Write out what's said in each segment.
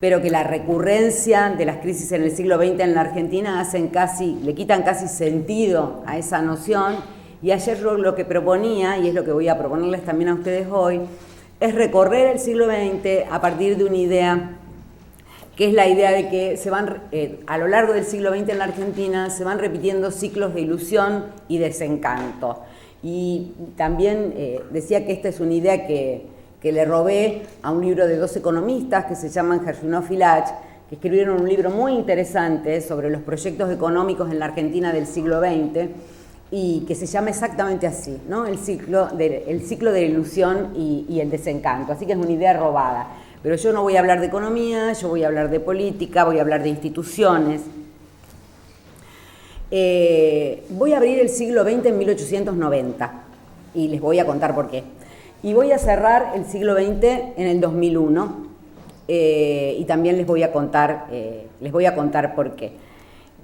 pero que la recurrencia de las crisis en el siglo XX en la Argentina le quitan casi sentido a esa noción. Y ayer yo lo que proponía, y es lo que voy a proponerles también a ustedes hoy, es recorrer el siglo XX a partir de una idea, que es la idea de que a lo largo del siglo XX en la Argentina se van repitiendo ciclos de ilusión y desencanto. Y también decía que esta es una idea que le robé a un libro de dos economistas que se llaman Gershunov y Lach, que escribieron un libro muy interesante sobre los proyectos económicos en la Argentina del siglo XX y que se llama exactamente así, ¿no? El ciclo de la ilusión y el desencanto. Así que es una idea robada. Pero yo no voy a hablar de economía, yo voy a hablar de política, voy a hablar de instituciones. Voy a abrir el siglo XX en 1890 y les voy a contar por qué. Y voy a cerrar el siglo XX en el 2001 y también les voy a contar por qué.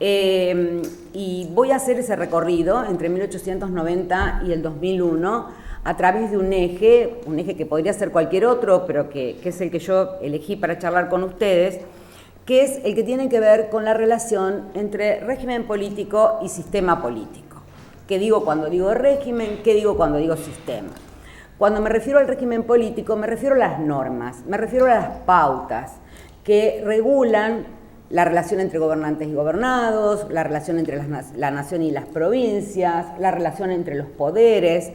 Y voy a hacer ese recorrido entre 1890 y el 2001 a través de un eje que podría ser cualquier otro, pero que es el que yo elegí para charlar con ustedes, que es el que tiene que ver con la relación entre régimen político y sistema político. ¿Qué digo cuando digo régimen? ¿Qué digo cuando digo sistema? Cuando me refiero al régimen político, me refiero a las normas, me refiero a las pautas que regulan la relación entre gobernantes y gobernados, la relación entre la nación y las provincias, la relación entre los poderes.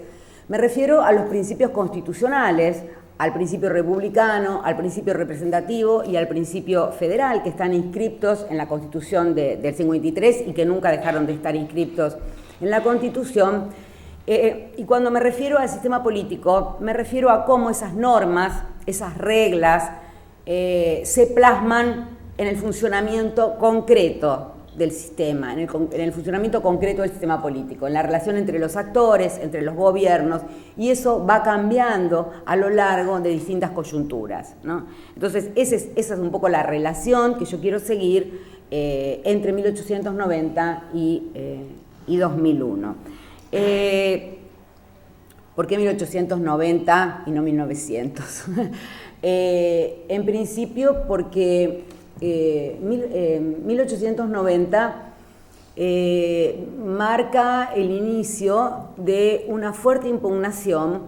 Me refiero a los principios constitucionales, al principio republicano, al principio representativo y al principio federal, que están inscriptos en la Constitución del 53 y que nunca dejaron de estar inscriptos en la Constitución. Y cuando me refiero al sistema político, me refiero a cómo esas normas, esas reglas, se plasman en el funcionamiento concreto del sistema, en el funcionamiento concreto del sistema político, en la relación entre los actores, entre los gobiernos, y eso va cambiando a lo largo de distintas coyunturas, ¿no? Entonces, esa es un poco la relación que yo quiero seguir entre 1890 y 2001. ¿Por qué 1890 y no 1900? En principio porque 1890 marca el inicio de una fuerte impugnación,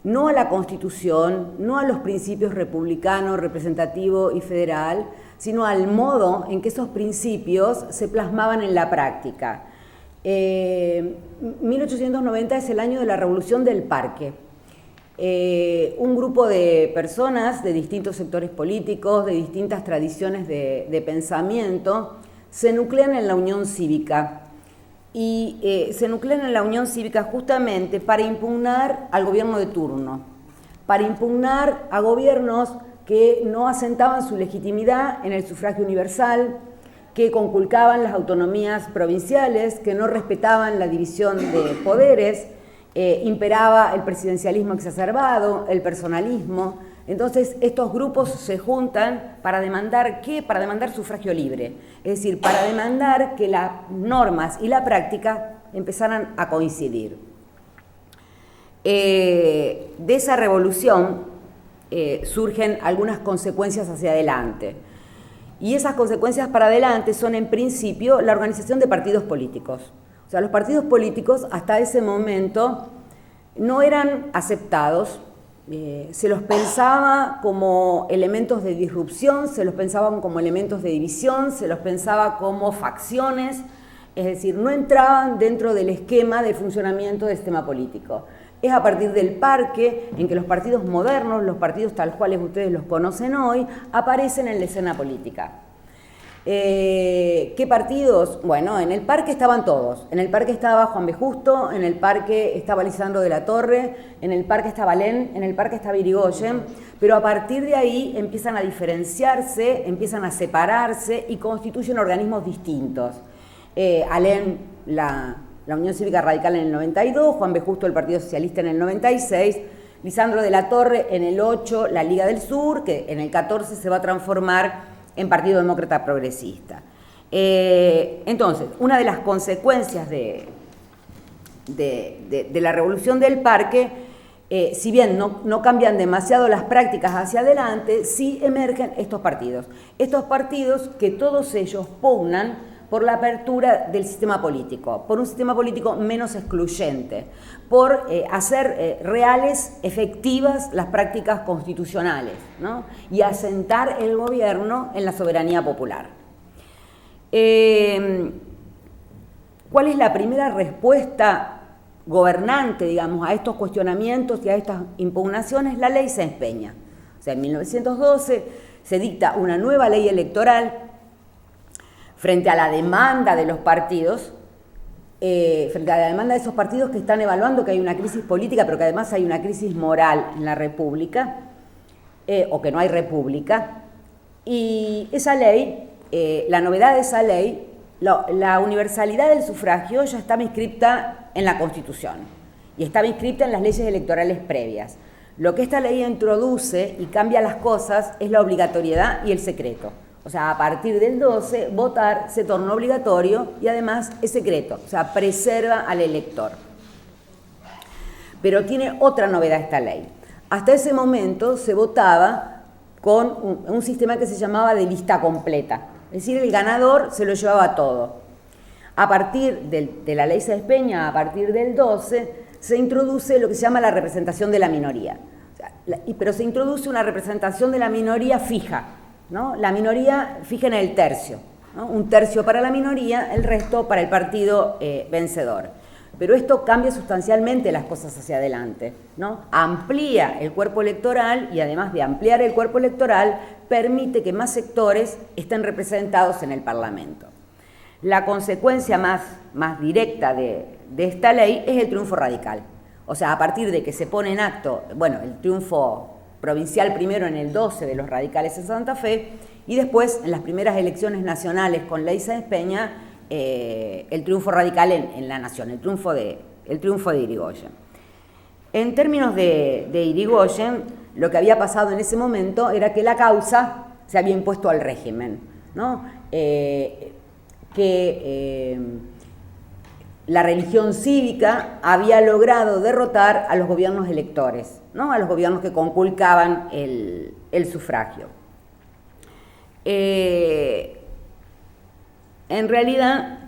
no a la Constitución, no a los principios republicano, representativo y federal, sino al modo en que esos principios se plasmaban en la práctica. 1890 es el año de la Revolución del Parque. Un grupo de personas de distintos sectores políticos, de distintas tradiciones de pensamiento, se nuclean en la Unión Cívica. Y se nuclean en la Unión Cívica justamente para impugnar al gobierno de turno, para impugnar a gobiernos que no asentaban su legitimidad en el sufragio universal, que conculcaban las autonomías provinciales, que no respetaban la división de poderes, imperaba el presidencialismo exacerbado, el personalismo. Entonces, estos grupos se juntan para demandar ¿qué? Para demandar sufragio libre, es decir, para demandar que las normas y la práctica empezaran a coincidir. De esa revolución surgen algunas consecuencias hacia adelante. Y esas consecuencias para adelante son, en principio, la organización de partidos políticos. O sea, los partidos políticos hasta ese momento no eran aceptados, se los pensaba como elementos de disrupción, se los pensaban como elementos de división, se los pensaba como facciones, es decir, no entraban dentro del esquema de funcionamiento del sistema político. Es a partir del Parque en que los partidos modernos, los partidos tal cuales ustedes los conocen hoy, aparecen en la escena política. ¿Qué partidos? Bueno, en el Parque estaban todos. En el Parque estaba Juan B. Justo, en el Parque estaba Lisandro de la Torre, en el Parque estaba Alén, en el Parque estaba Irigoyen, pero a partir de ahí empiezan a diferenciarse, empiezan a separarse y constituyen organismos distintos. Alén, la Unión Cívica Radical en el 92, Juan B. Justo, el Partido Socialista en el 96, Lisandro de la Torre en el 8, la Liga del Sur, que en el 14 se va a transformar en Partido Demócrata Progresista. Entonces, una de las consecuencias de la Revolución del Parque si bien no cambian demasiado las prácticas hacia adelante, sí emergen estos partidos. Estos partidos que todos ellos pugnan por la apertura del sistema político, por un sistema político menos excluyente, por hacer reales, efectivas las prácticas constitucionales, ¿no? Y asentar el gobierno en la soberanía popular. ¿Cuál es la primera respuesta gobernante, digamos, a estos cuestionamientos y a estas impugnaciones? La ley Sáenz Peña. O sea, en 1912 se dicta una nueva ley electoral frente a la demanda de los partidos, frente a la demanda de esos partidos que están evaluando que hay una crisis política, pero que además hay una crisis moral en la República, o que no hay República. Y esa ley, la novedad de esa ley, la universalidad del sufragio ya estaba inscripta en la Constitución y estaba inscripta en las leyes electorales previas. Lo que esta ley introduce y cambia las cosas es la obligatoriedad y el secreto. O sea, a partir del 12, votar se tornó obligatorio y además es secreto, o sea, preserva al elector. Pero tiene otra novedad esta ley. Hasta ese momento se votaba con un sistema que se llamaba de lista completa. Es decir, el ganador se lo llevaba todo. A partir de la ley Sáenz Peña, a partir del 12, se introduce lo que se llama la representación de la minoría. O sea, pero se introduce una representación de la minoría fija, ¿no? La minoría fija en el tercio, ¿no? Un tercio para la minoría, el resto para el partido vencedor. Pero esto cambia sustancialmente las cosas hacia adelante, ¿no? Amplía el cuerpo electoral y además de ampliar el cuerpo electoral, permite que más sectores estén representados en el Parlamento. La consecuencia más directa de esta ley es el triunfo radical. O sea, a partir de que se pone en acto, bueno, el triunfo provincial primero en el 12 de los radicales en Santa Fe y después en las primeras elecciones nacionales con ley Sáenz Peña, el triunfo radical en la nación, el triunfo de Irigoyen. En términos de Irigoyen, lo que había pasado en ese momento era que la causa se había impuesto al régimen, ¿no? La religión cívica había logrado derrotar a los gobiernos electores, ¿no? A los gobiernos que conculcaban el sufragio. En realidad,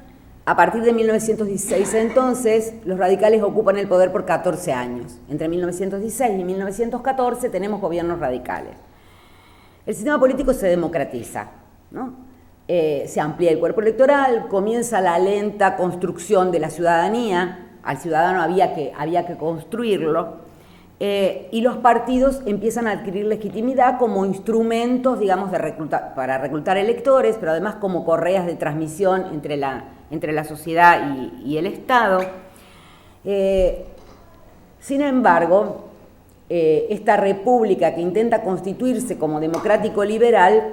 a partir de 1916 entonces, los radicales ocupan el poder por 14 años. Entre 1916 y 1914 tenemos gobiernos radicales. El sistema político se democratiza, ¿no? Se amplía el cuerpo electoral, comienza la lenta construcción de la ciudadanía, al ciudadano había que construirlo, y los partidos empiezan a adquirir legitimidad como instrumentos, digamos, para reclutar electores, pero además como correas de transmisión entre la sociedad y el Estado. Sin embargo, esta república que intenta constituirse como democrático-liberal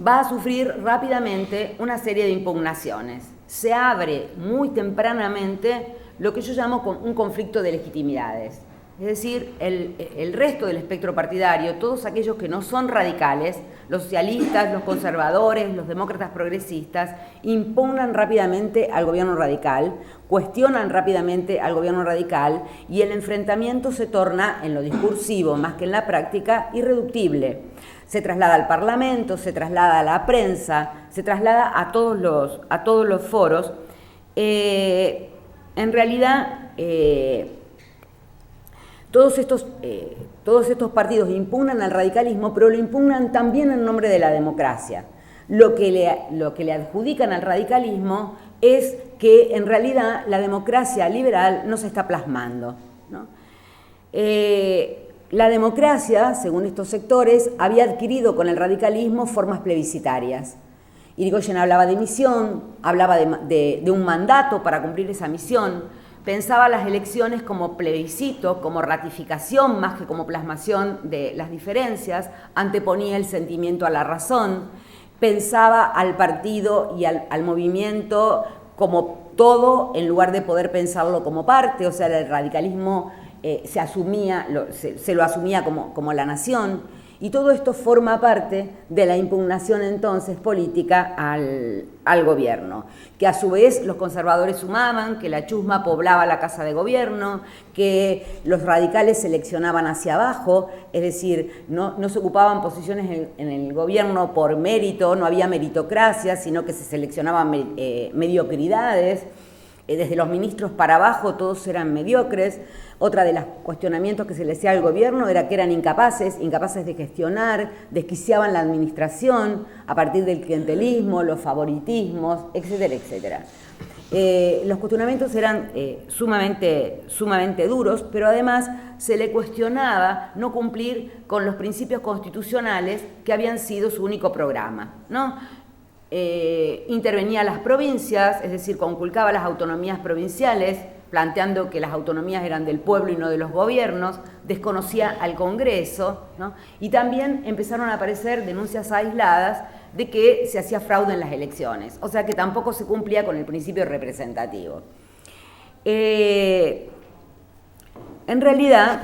va a sufrir rápidamente una serie de impugnaciones. Se abre muy tempranamente lo que yo llamo un conflicto de legitimidades. Es decir, el resto del espectro partidario, todos aquellos que no son radicales, los socialistas, los conservadores, los demócratas progresistas, impugnan rápidamente al gobierno radical, cuestionan rápidamente al gobierno radical y el enfrentamiento se torna, en lo discursivo más que en la práctica, irreductible. Se traslada al Parlamento, se traslada a la prensa, se traslada a todos los foros. En realidad, todos estos partidos impugnan al radicalismo, pero lo impugnan también en nombre de la democracia. Lo que le adjudican al radicalismo es que en realidad la democracia liberal no se está plasmando, ¿no? La democracia, según estos sectores, había adquirido con el radicalismo formas plebiscitarias. Irigoyen hablaba de misión, hablaba de un mandato para cumplir esa misión, pensaba las elecciones como plebiscito, como ratificación más que como plasmación de las diferencias, anteponía el sentimiento a la razón, pensaba al partido y al movimiento como todo en lugar de poder pensarlo como parte, o sea, el radicalismo se lo asumía como la nación, Y todo esto forma parte de la impugnación entonces política al gobierno, que a su vez los conservadores sumaban, que la chusma poblaba la casa de gobierno, que los radicales seleccionaban hacia abajo, es decir, no se ocupaban posiciones en el gobierno por mérito, no había meritocracia, sino que se seleccionaban mediocridades. Desde los ministros para abajo todos eran mediocres. Otra de los cuestionamientos que se le hacía al gobierno era que eran incapaces de gestionar, desquiciaban la administración a partir del clientelismo, los favoritismos, etcétera, etcétera. Los cuestionamientos eran sumamente duros, pero además se le cuestionaba no cumplir con los principios constitucionales que habían sido su único programa, ¿no? Intervenía a las provincias, es decir, conculcaba las autonomías provinciales, planteando que las autonomías eran del pueblo y no de los gobiernos, desconocía al Congreso, ¿no? Y también empezaron a aparecer denuncias aisladas de que se hacía fraude en las elecciones, o sea que tampoco se cumplía con el principio representativo. En realidad,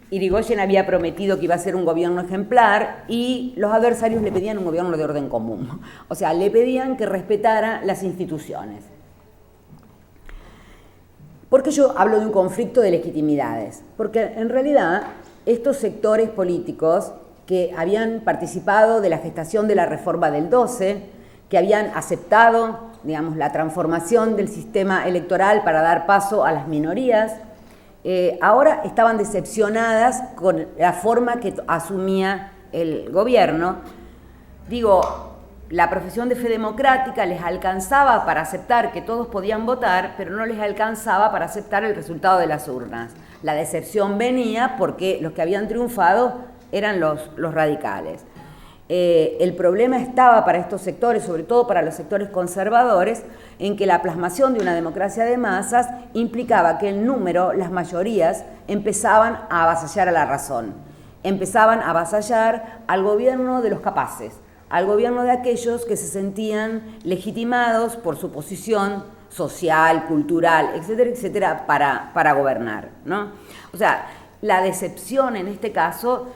Irigoyen había prometido que iba a ser un gobierno ejemplar y los adversarios le pedían un gobierno de orden común. O sea, le pedían que respetara las instituciones. ¿Por qué yo hablo de un conflicto de legitimidades? Porque en realidad estos sectores políticos que habían participado de la gestación de la reforma del 12, que habían aceptado, digamos, la transformación del sistema electoral para dar paso a las minorías, ahora estaban decepcionadas con la forma que asumía el gobierno. Digo, la profesión de fe democrática les alcanzaba para aceptar que todos podían votar, pero no les alcanzaba para aceptar el resultado de las urnas. La decepción venía porque los que habían triunfado eran los radicales. El problema estaba para estos sectores, sobre todo para los sectores conservadores, en que la plasmación de una democracia de masas implicaba que el número, las mayorías, empezaban a avasallar a la razón, empezaban a avasallar al gobierno de los capaces, al gobierno de aquellos que se sentían legitimados por su posición social, cultural, etcétera, etcétera, para gobernar, ¿no? O sea, la decepción en este caso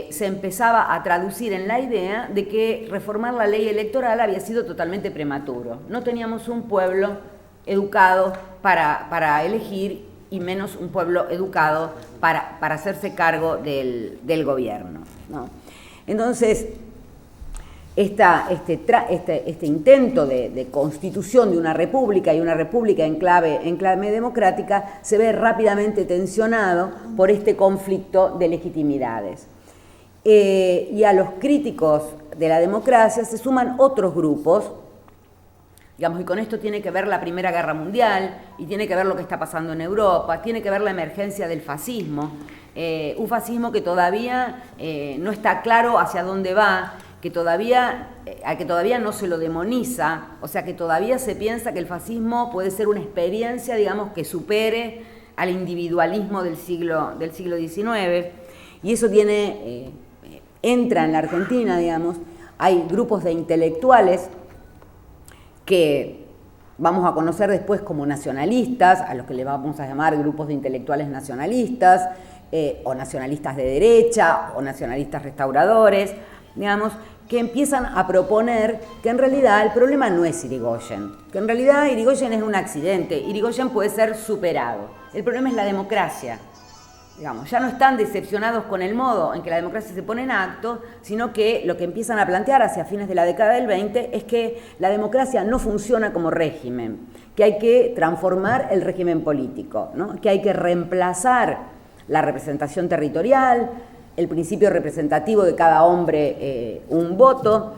se empezaba a traducir en la idea de que reformar la ley electoral había sido totalmente prematuro. No teníamos un pueblo educado para elegir y menos un pueblo educado para hacerse cargo del gobierno, ¿no? Entonces, este intento de constitución de una república y una república en clave democrática se ve rápidamente tensionado por este conflicto de legitimidades. Y a los críticos de la democracia se suman otros grupos, digamos, y con esto tiene que ver la Primera Guerra Mundial, y tiene que ver lo que está pasando en Europa, tiene que ver la emergencia del fascismo, un fascismo que todavía no está claro hacia dónde va, que todavía no se lo demoniza, o sea que todavía se piensa que el fascismo puede ser una experiencia, digamos, que supere al individualismo del siglo XIX, y eso entra en la Argentina, digamos, hay grupos de intelectuales que vamos a conocer después como nacionalistas, a los que le vamos a llamar grupos de intelectuales nacionalistas, o nacionalistas de derecha, o nacionalistas restauradores, digamos, que empiezan a proponer que en realidad el problema no es Irigoyen, que en realidad Irigoyen es un accidente, Irigoyen puede ser superado, el problema es la democracia. Digamos, ya no están decepcionados con el modo en que la democracia se pone en acto, sino que lo que empiezan a plantear hacia fines de la década del 20 es que la democracia no funciona como régimen, que hay que transformar el régimen político, ¿no? Que hay que reemplazar la representación territorial, el principio representativo de cada hombre un voto,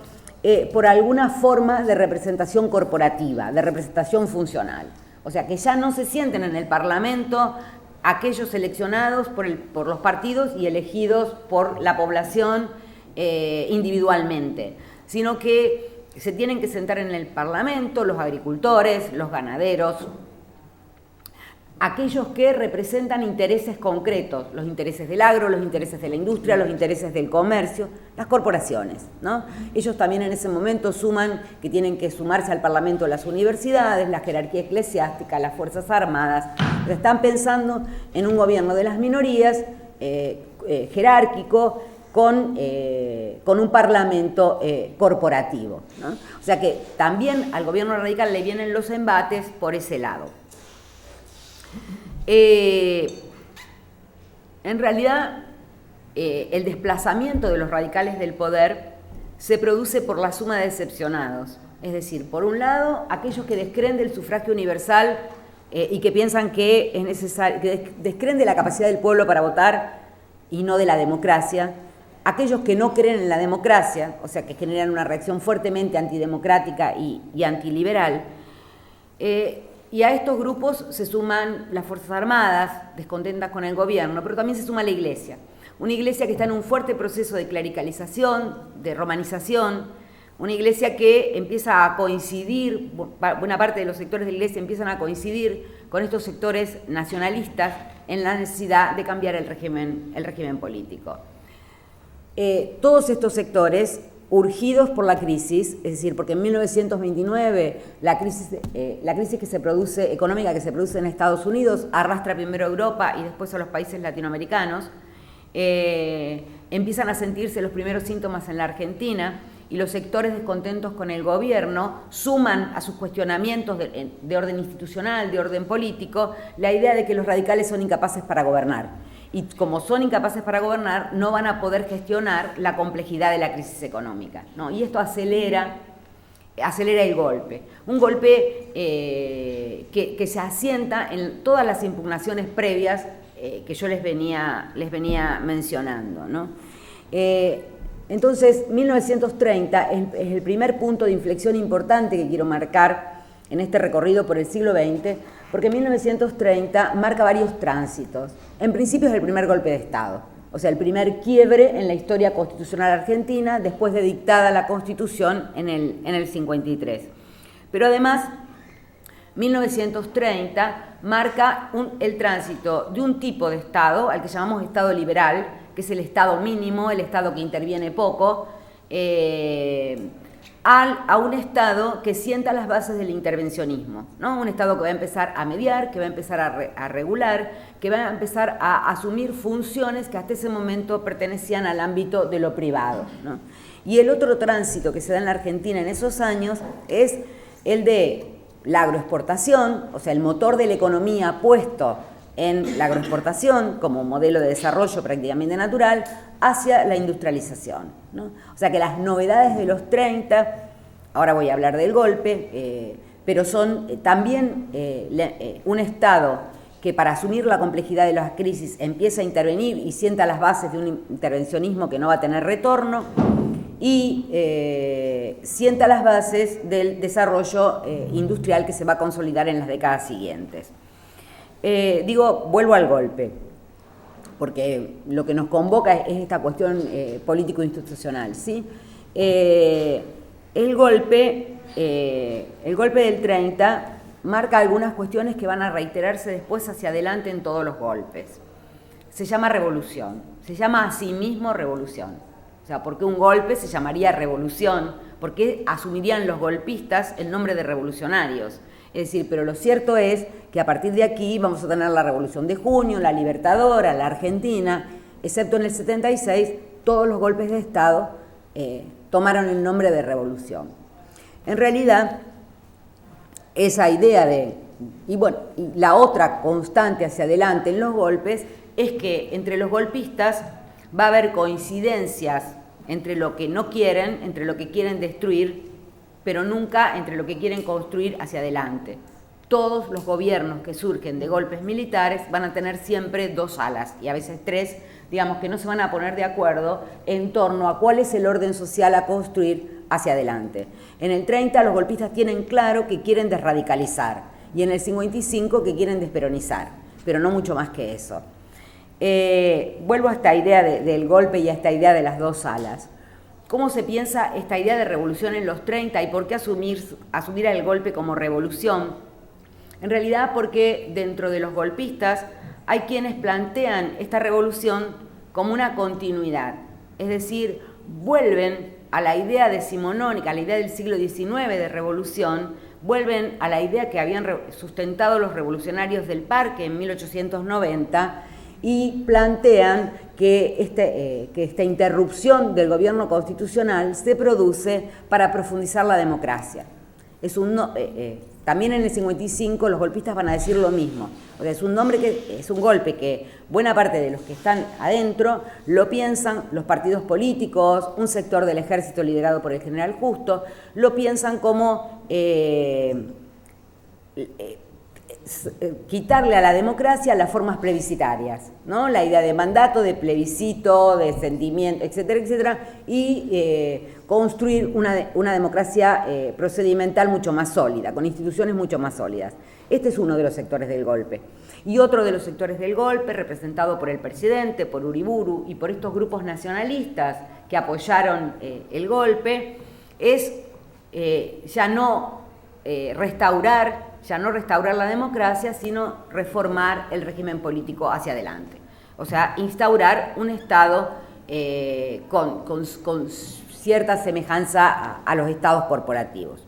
por alguna forma de representación corporativa, de representación funcional. O sea, que ya no se sienten en el Parlamento aquellos seleccionados por los partidos y elegidos por la población individualmente, sino que se tienen que sentar en el Parlamento los agricultores, los ganaderos, aquellos que representan intereses concretos, los intereses del agro, los intereses de la industria, los intereses del comercio, las corporaciones, ¿no? Ellos también en ese momento suman que tienen que sumarse al Parlamento las universidades, la jerarquía eclesiástica, las Fuerzas Armadas. Están pensando en un gobierno de las minorías jerárquico con un parlamento corporativo, ¿no? O sea que también al gobierno radical le vienen los embates por ese lado. En realidad, el desplazamiento de los radicales del poder se produce por la suma de decepcionados. Es decir, por un lado, aquellos que descreen del sufragio universal y que piensan que es necesario, que descreen de la capacidad del pueblo para votar y no de la democracia. Aquellos que no creen en la democracia, o sea, que generan una reacción fuertemente antidemocrática y antiliberal. Y a estos grupos se suman las Fuerzas Armadas, descontentas con el gobierno, pero también se suma la Iglesia. Una Iglesia que está en un fuerte proceso de clericalización, de romanización, una Iglesia que empieza a coincidir, buena parte de los sectores de la Iglesia empiezan a coincidir con estos sectores nacionalistas en la necesidad de cambiar el régimen político. Todos estos sectores, urgidos por la crisis, es decir, porque en 1929 la crisis que se produce, económica que se produce en Estados Unidos, arrastra primero a Europa y después a los países latinoamericanos, empiezan a sentirse los primeros síntomas en la Argentina, y los sectores descontentos con el gobierno suman a sus cuestionamientos de orden institucional, de orden político, la idea de que los radicales son incapaces para gobernar. Y como son incapaces para gobernar, no van a poder gestionar la complejidad de la crisis económica, ¿no? Y esto acelera el golpe. Un golpe que se asienta en todas las impugnaciones previas que yo les venía mencionando, ¿no? Entonces, 1930 es el primer punto de inflexión importante que quiero marcar en este recorrido por el siglo XX, porque 1930 marca varios tránsitos. En principio es el primer golpe de Estado, o sea, el primer quiebre en la historia constitucional argentina después de dictada la Constitución en el 53. Pero además, 1930 marca el tránsito de un tipo de Estado, al que llamamos Estado liberal, que es el Estado mínimo, el Estado que interviene poco, a un Estado que sienta las bases del intervencionismo, ¿no? Un Estado que va a empezar a mediar, que va a empezar a regular, que va a empezar a asumir funciones que hasta ese momento pertenecían al ámbito de lo privado, ¿no? Y el otro tránsito que se da en la Argentina en esos años es el de la agroexportación, o sea, el motor de la economía puesto en la agroexportación como modelo de desarrollo prácticamente natural hacia la industrialización, ¿no? O sea que las novedades de los 30, ahora voy a hablar del golpe, pero son también un Estado que para asumir la complejidad de las crisis empieza a intervenir y sienta las bases de un intervencionismo que no va a tener retorno y sienta las bases del desarrollo industrial que se va a consolidar en las décadas siguientes. Vuelvo al golpe, porque lo que nos convoca es esta cuestión político-institucional, ¿sí? El golpe del 30 marca algunas cuestiones que van a reiterarse después hacia adelante en todos los golpes. Se llama revolución, se llama a sí mismo revolución. O sea, ¿por qué un golpe se llamaría revolución? ¿Por qué asumirían los golpistas el nombre de revolucionarios? Es decir, pero lo cierto es que a partir de aquí vamos a tener la Revolución de Junio, la Libertadora, la Argentina, excepto en el 76, todos los golpes de Estado tomaron el nombre de revolución. En realidad, esa idea y la otra constante hacia adelante en los golpes es que entre los golpistas va a haber coincidencias entre lo que no quieren, entre lo que quieren destruir, pero nunca entre lo que quieren construir hacia adelante. Todos los gobiernos que surgen de golpes militares van a tener siempre dos alas, y a veces tres, digamos que no se van a poner de acuerdo en torno a cuál es el orden social a construir hacia adelante. En el 30 los golpistas tienen claro que quieren desradicalizar, y en el 55 que quieren desperonizar, pero no mucho más que eso. Vuelvo a esta idea del golpe y a esta idea de las dos alas. ¿Cómo se piensa esta idea de revolución en los 30 y por qué asumir el golpe como revolución? En realidad porque dentro de los golpistas hay quienes plantean esta revolución como una continuidad, es decir, vuelven a la idea decimonónica, a la idea del siglo XIX de revolución, vuelven a la idea que habían sustentado los revolucionarios del Parque en 1890 y plantean que esta interrupción del gobierno constitucional se produce para profundizar la democracia. También en el 55 los golpistas van a decir lo mismo. O sea, es un golpe que buena parte de los que están adentro lo piensan, los partidos políticos, un sector del ejército liderado por el general Justo, lo piensan como quitarle a la democracia las formas plebiscitarias, ¿no? La idea de mandato, de plebiscito, de sentimiento, etcétera, etcétera, y construir una democracia procedimental mucho más sólida, con instituciones mucho más sólidas. Este es uno de los sectores del golpe. Y otro de los sectores del golpe, representado por el presidente, por Uriburu y por estos grupos nacionalistas que apoyaron el golpe, es ya no restaurar la democracia, sino reformar el régimen político hacia adelante. O sea, instaurar un Estado con cierta semejanza a los estados corporativos.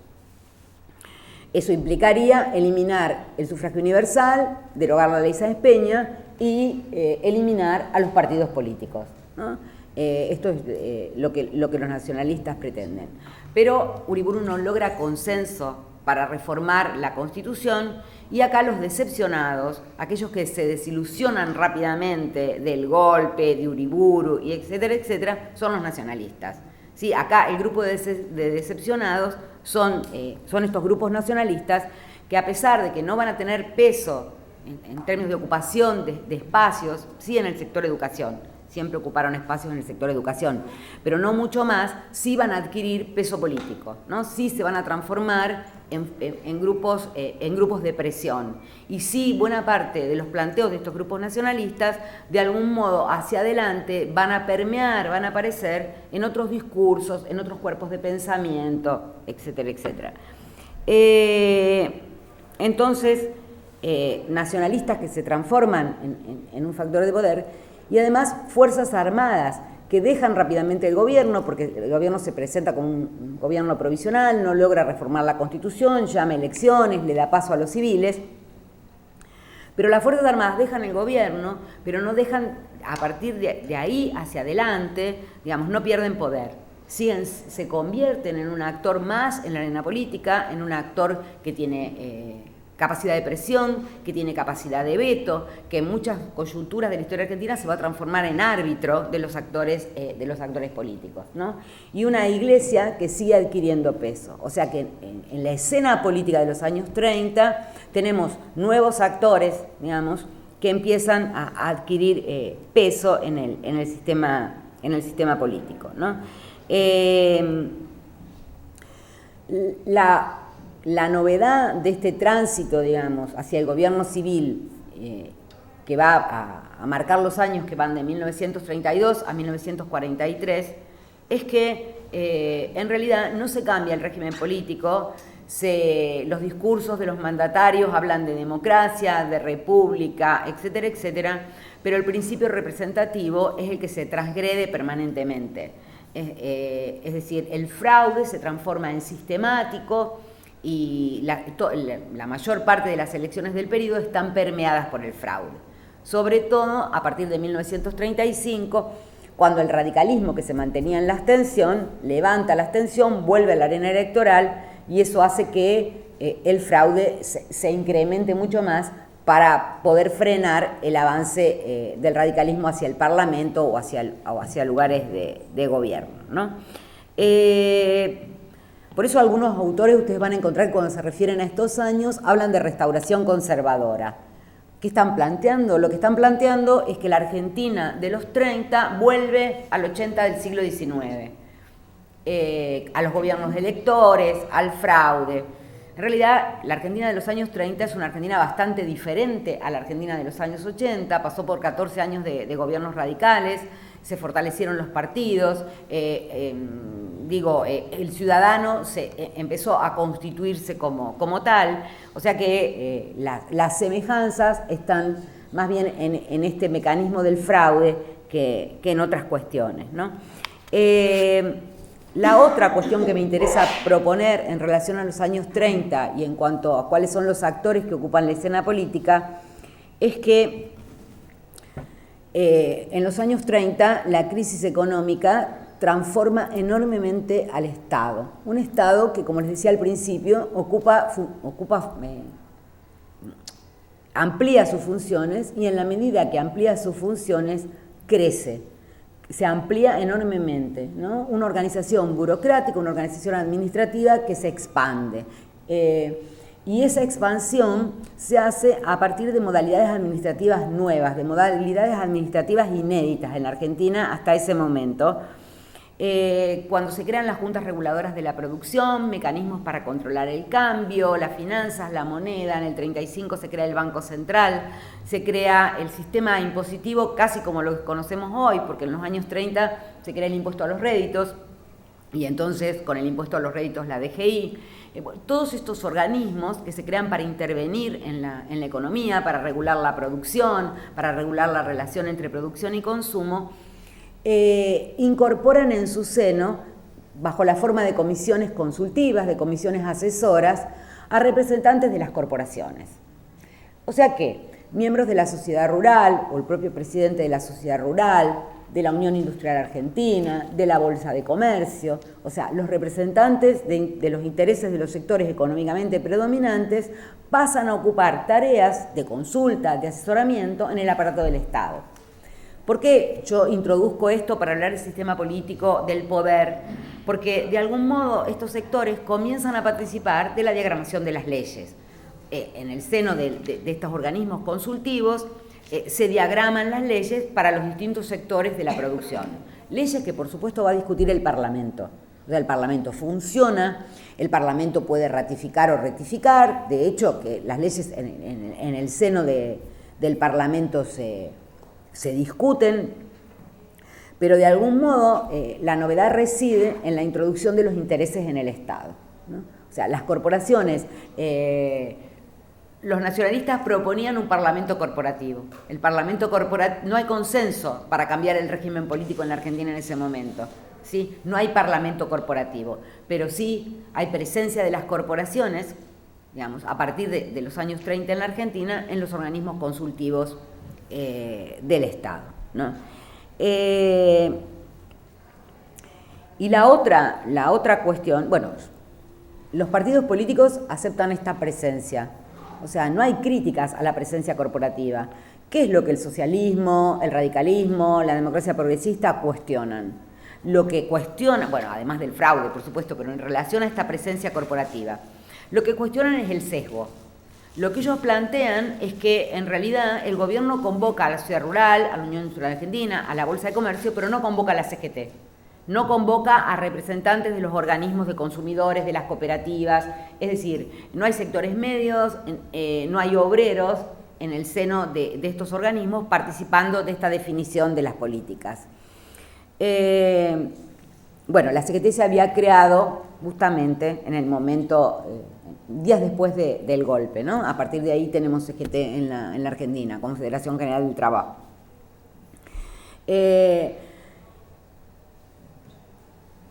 Eso implicaría eliminar el sufragio universal, derogar la ley Sáenz Peña y eliminar a los partidos políticos, ¿no? Esto es lo que los nacionalistas pretenden. Pero Uriburu no logra consenso para reformar la Constitución, y acá los decepcionados, aquellos que se desilusionan rápidamente del golpe, de Uriburu, y etcétera, etcétera, son los nacionalistas. ¿Sí? Acá el grupo de decepcionados son estos grupos nacionalistas que, a pesar de que no van a tener peso en términos de ocupación de espacios, sí en el sector educación, siempre ocuparon espacios en el sector educación, pero no mucho más, sí van a adquirir peso político, ¿no? Sí se van a transformar en grupos de presión. Y sí, buena parte de los planteos de estos grupos nacionalistas, de algún modo hacia adelante, van a permear, van a aparecer en otros discursos, en otros cuerpos de pensamiento, etcétera, etcétera. Entonces, nacionalistas que se transforman en un factor de poder, y además fuerzas armadas que dejan rápidamente el gobierno, porque el gobierno se presenta como un gobierno provisional, no logra reformar la Constitución, llama elecciones, le da paso a los civiles, pero las fuerzas armadas dejan el gobierno, pero no dejan, a partir de ahí hacia adelante, digamos, no pierden poder. Se convierten en un actor más en la arena política, en un actor que tiene capacidad de presión, que tiene capacidad de veto, que en muchas coyunturas de la historia argentina se va a transformar en árbitro de los actores políticos, ¿no? Y una iglesia que sigue adquiriendo peso. O sea que en la escena política de los años 30 tenemos nuevos actores, digamos, que empiezan a adquirir peso en el sistema político, ¿no? La novedad de este tránsito, digamos, hacia el gobierno civil, que va a marcar los años que van de 1932 a 1943, es que en realidad no se cambia el régimen político, los discursos de los mandatarios hablan de democracia, de república, etcétera, etcétera, pero el principio representativo es el que se transgrede permanentemente. Es decir, el fraude se transforma en sistemático, y la mayor parte de las elecciones del periodo están permeadas por el fraude. Sobre todo a partir de 1935, cuando el radicalismo que se mantenía en la abstención, levanta la abstención, vuelve a la arena electoral, y eso hace que el fraude se incremente mucho más para poder frenar el avance del radicalismo hacia el Parlamento o hacia lugares de gobierno, ¿no? Por eso algunos autores ustedes van a encontrar que cuando se refieren a estos años hablan de restauración conservadora. ¿Qué están planteando? Lo que están planteando es que la Argentina de los 30 vuelve al 80 del siglo XIX, a los gobiernos de electores, al fraude. En realidad, la Argentina de los años 30 es una Argentina bastante diferente a la Argentina de los años 80, pasó por 14 años de gobiernos radicales, se fortalecieron los partidos, el ciudadano empezó a constituirse como tal, o sea que las semejanzas están más bien en este mecanismo del fraude que en otras cuestiones, ¿no? La otra cuestión que me interesa proponer en relación a los años 30 y en cuanto a cuáles son los actores que ocupan la escena política es que En los años 30, la crisis económica transforma enormemente al Estado. Un Estado que, como les decía al principio, amplía sus funciones, y en la medida que amplía sus funciones, crece, se amplía enormemente, ¿no? Una organización burocrática, una organización administrativa que se expande. Y esa expansión se hace a partir de modalidades administrativas nuevas, de modalidades administrativas inéditas en la Argentina hasta ese momento. Cuando se crean las juntas reguladoras de la producción, mecanismos para controlar el cambio, las finanzas, la moneda. En el 35 se crea el Banco Central, se crea el sistema impositivo casi como lo conocemos hoy, porque en los años 30 se crea el impuesto a los réditos, y entonces con el impuesto a los réditos la DGI. Todos estos organismos que se crean para intervenir en la economía, para regular la producción, para regular la relación entre producción y consumo, incorporan en su seno, bajo la forma de comisiones consultivas, de comisiones asesoras, a representantes de las corporaciones. O sea que miembros de la sociedad rural, o el propio presidente de la sociedad rural, de la Unión Industrial Argentina, de la Bolsa de Comercio, o sea, los representantes de los intereses de los sectores económicamente predominantes pasan a ocupar tareas de consulta, de asesoramiento en el aparato del Estado. ¿Por qué yo introduzco esto para hablar del sistema político, del poder? Porque de algún modo estos sectores comienzan a participar de la diagramación de las leyes. En el seno de estos organismos consultivos se diagraman las leyes para los distintos sectores de la producción. Leyes que por supuesto va a discutir el Parlamento. O sea, el Parlamento funciona, el Parlamento puede ratificar o rectificar. De hecho, que las leyes en el seno del Parlamento se discuten, pero de algún modo la novedad reside en la introducción de los intereses en el Estado, ¿no? O sea, las corporaciones, los nacionalistas proponían un parlamento corporativo. El parlamento corporativo, no hay consenso para cambiar el régimen político en la Argentina en ese momento, ¿sí? No hay parlamento corporativo, pero sí hay presencia de las corporaciones, digamos, a partir de los años 30 en la Argentina, en los organismos consultivos del Estado, ¿no? Y la otra cuestión, bueno, los partidos políticos aceptan esta presencia, o sea, no hay críticas a la presencia corporativa. ¿Qué es lo que el socialismo, el radicalismo, la democracia progresista cuestionan? Lo que cuestionan, bueno, además del fraude, por supuesto, pero en relación a esta presencia corporativa, lo que cuestionan es el sesgo. Lo que ellos plantean es que en realidad el gobierno convoca a la sociedad rural, a la Unión Industrial Argentina, a la Bolsa de Comercio, pero no convoca a la CGT, no convoca a representantes de los organismos de consumidores, de las cooperativas, es decir, no hay sectores medios, no hay obreros en el seno de estos organismos participando de esta definición de las políticas. Bueno, la CGT se había creado justamente en el momento, días después del golpe, ¿no? A partir de ahí tenemos CGT en la Argentina, Confederación General del Trabajo.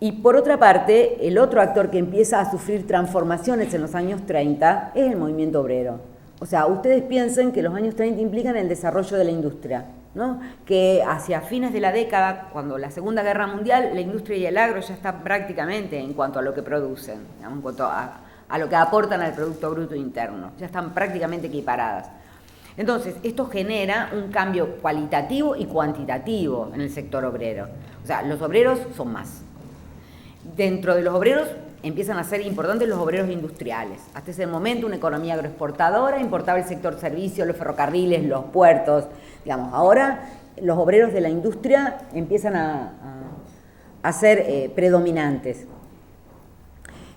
Y por otra parte, el otro actor que empieza a sufrir transformaciones en los años 30 es el movimiento obrero. O sea, ustedes piensen que los años 30 implican el desarrollo de la industria, ¿no? Que hacia fines de la década, cuando la Segunda Guerra Mundial, la industria y el agro ya están prácticamente en cuanto a lo que producen, digamos, en cuanto a lo que aportan al Producto Bruto Interno, ya están prácticamente equiparadas. Entonces, esto genera un cambio cualitativo y cuantitativo en el sector obrero. O sea, los obreros son más. Dentro de los obreros empiezan a ser importantes los obreros industriales. Hasta ese momento una economía agroexportadora, importaba el sector servicios, los ferrocarriles, los puertos, digamos. Ahora los obreros de la industria empiezan a ser predominantes.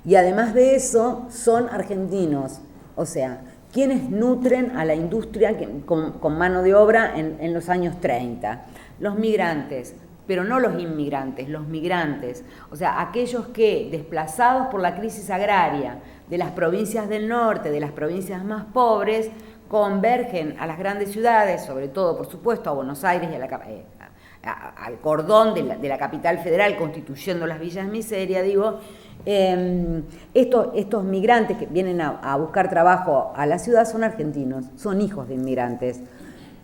Y además de eso son argentinos, o sea, quienes nutren a la industria con mano de obra en los años 30. Los migrantes, pero no los inmigrantes, los migrantes, o sea, aquellos que, desplazados por la crisis agraria de las provincias del norte, de las provincias más pobres, convergen a las grandes ciudades, sobre todo, por supuesto, a Buenos Aires y al cordón de la capital federal, constituyendo las villas miseria, digo. Estos migrantes que vienen a buscar trabajo a la ciudad son argentinos, son hijos de inmigrantes.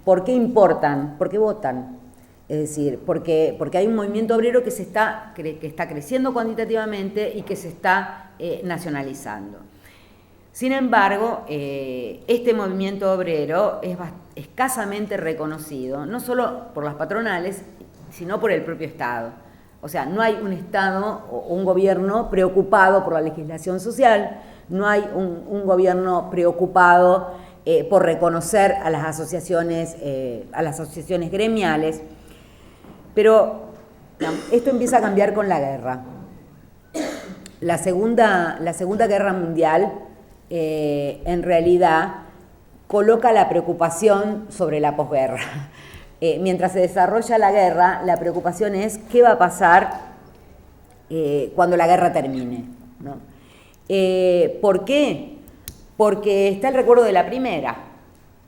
¿por qué importan? Porque votan. Es decir, porque hay un movimiento obrero que está creciendo cuantitativamente y que se está nacionalizando. Sin embargo, este movimiento obrero es escasamente reconocido, no solo por las patronales, sino por el propio Estado. O sea, no hay un Estado o un gobierno preocupado por la legislación social, no hay un gobierno preocupado por reconocer a las asociaciones gremiales, pero esto empieza a cambiar con la guerra. La Segunda Guerra Mundial en realidad coloca la preocupación sobre la posguerra. Mientras se desarrolla la guerra, la preocupación es qué va a pasar cuando la guerra termine, ¿no? ¿Por qué? Porque está el recuerdo de la primera.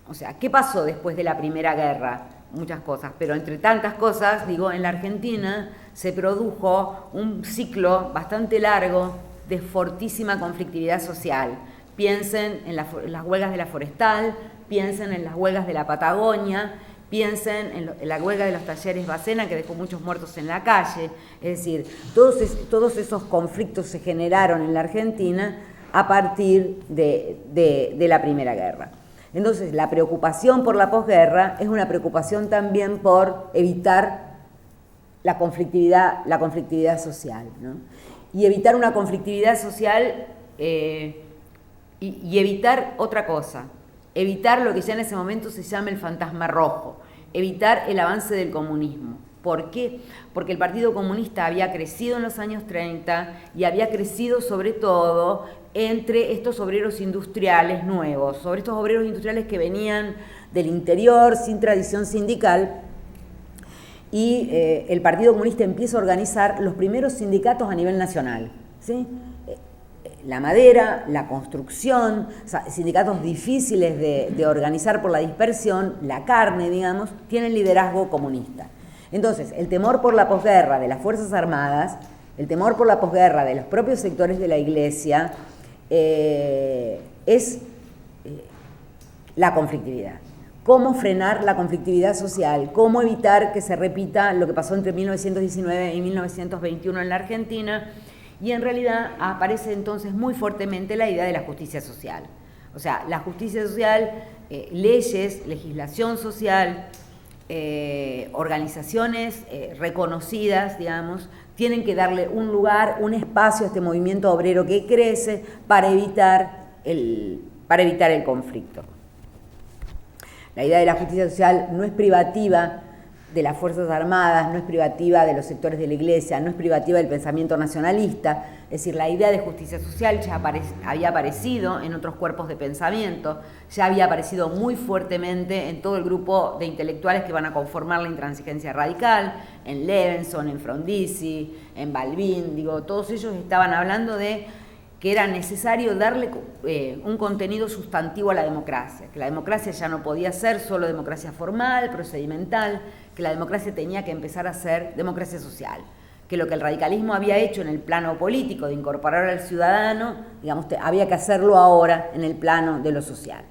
O sea, ¿qué pasó después de la Primera Guerra? Muchas cosas, pero entre tantas cosas, digo, en la Argentina se produjo un ciclo bastante largo de fortísima conflictividad social. Piensen en las huelgas de la Forestal, piensen en las huelgas de la Patagonia, piensen en la huelga de los talleres Bacena, que dejó muchos muertos en la calle. Es decir, todos esos conflictos se generaron en la Argentina a partir de la Primera Guerra. Entonces, la preocupación por la posguerra es una preocupación también por evitar la conflictividad social, ¿no? Y evitar una conflictividad social y evitar otra cosa, evitar lo que ya en ese momento se llama el fantasma rojo, evitar el avance del comunismo. ¿Por qué? Porque el Partido Comunista había crecido en los años 30 y había crecido sobre todo entre estos obreros industriales nuevos, sobre estos obreros industriales que venían del interior sin tradición sindical, y el Partido Comunista empieza a organizar los primeros sindicatos a nivel nacional, ¿sí? La madera, la construcción, o sea, sindicatos difíciles de organizar por la dispersión, la carne, digamos, tienen liderazgo comunista. Entonces, el temor por la posguerra de las Fuerzas Armadas, el temor por la posguerra de los propios sectores de la Iglesia, es la conflictividad. ¿Cómo frenar la conflictividad social? ¿Cómo evitar que se repita lo que pasó entre 1919 y 1921 en la Argentina? Y en realidad aparece entonces muy fuertemente la idea de la justicia social. O sea, la justicia social, leyes, legislación social, organizaciones reconocidas, digamos, tienen que darle un lugar, un espacio a este movimiento obrero que crece para evitar el conflicto. La idea de la justicia social no es privativa de las Fuerzas Armadas, no es privativa de los sectores de la Iglesia, no es privativa del pensamiento nacionalista. Es decir, la idea de justicia social ya había aparecido en otros cuerpos de pensamiento, ya había aparecido muy fuertemente en todo el grupo de intelectuales que van a conformar la intransigencia radical, en Levenson, en Frondizi, en Balbín, digo, todos ellos estaban hablando de que era necesario darle un contenido sustantivo a la democracia, que la democracia ya no podía ser solo democracia formal, procedimental, que la democracia tenía que empezar a ser democracia social, que lo que el radicalismo había hecho en el plano político de incorporar al ciudadano, digamos, había que hacerlo ahora en el plano de lo social.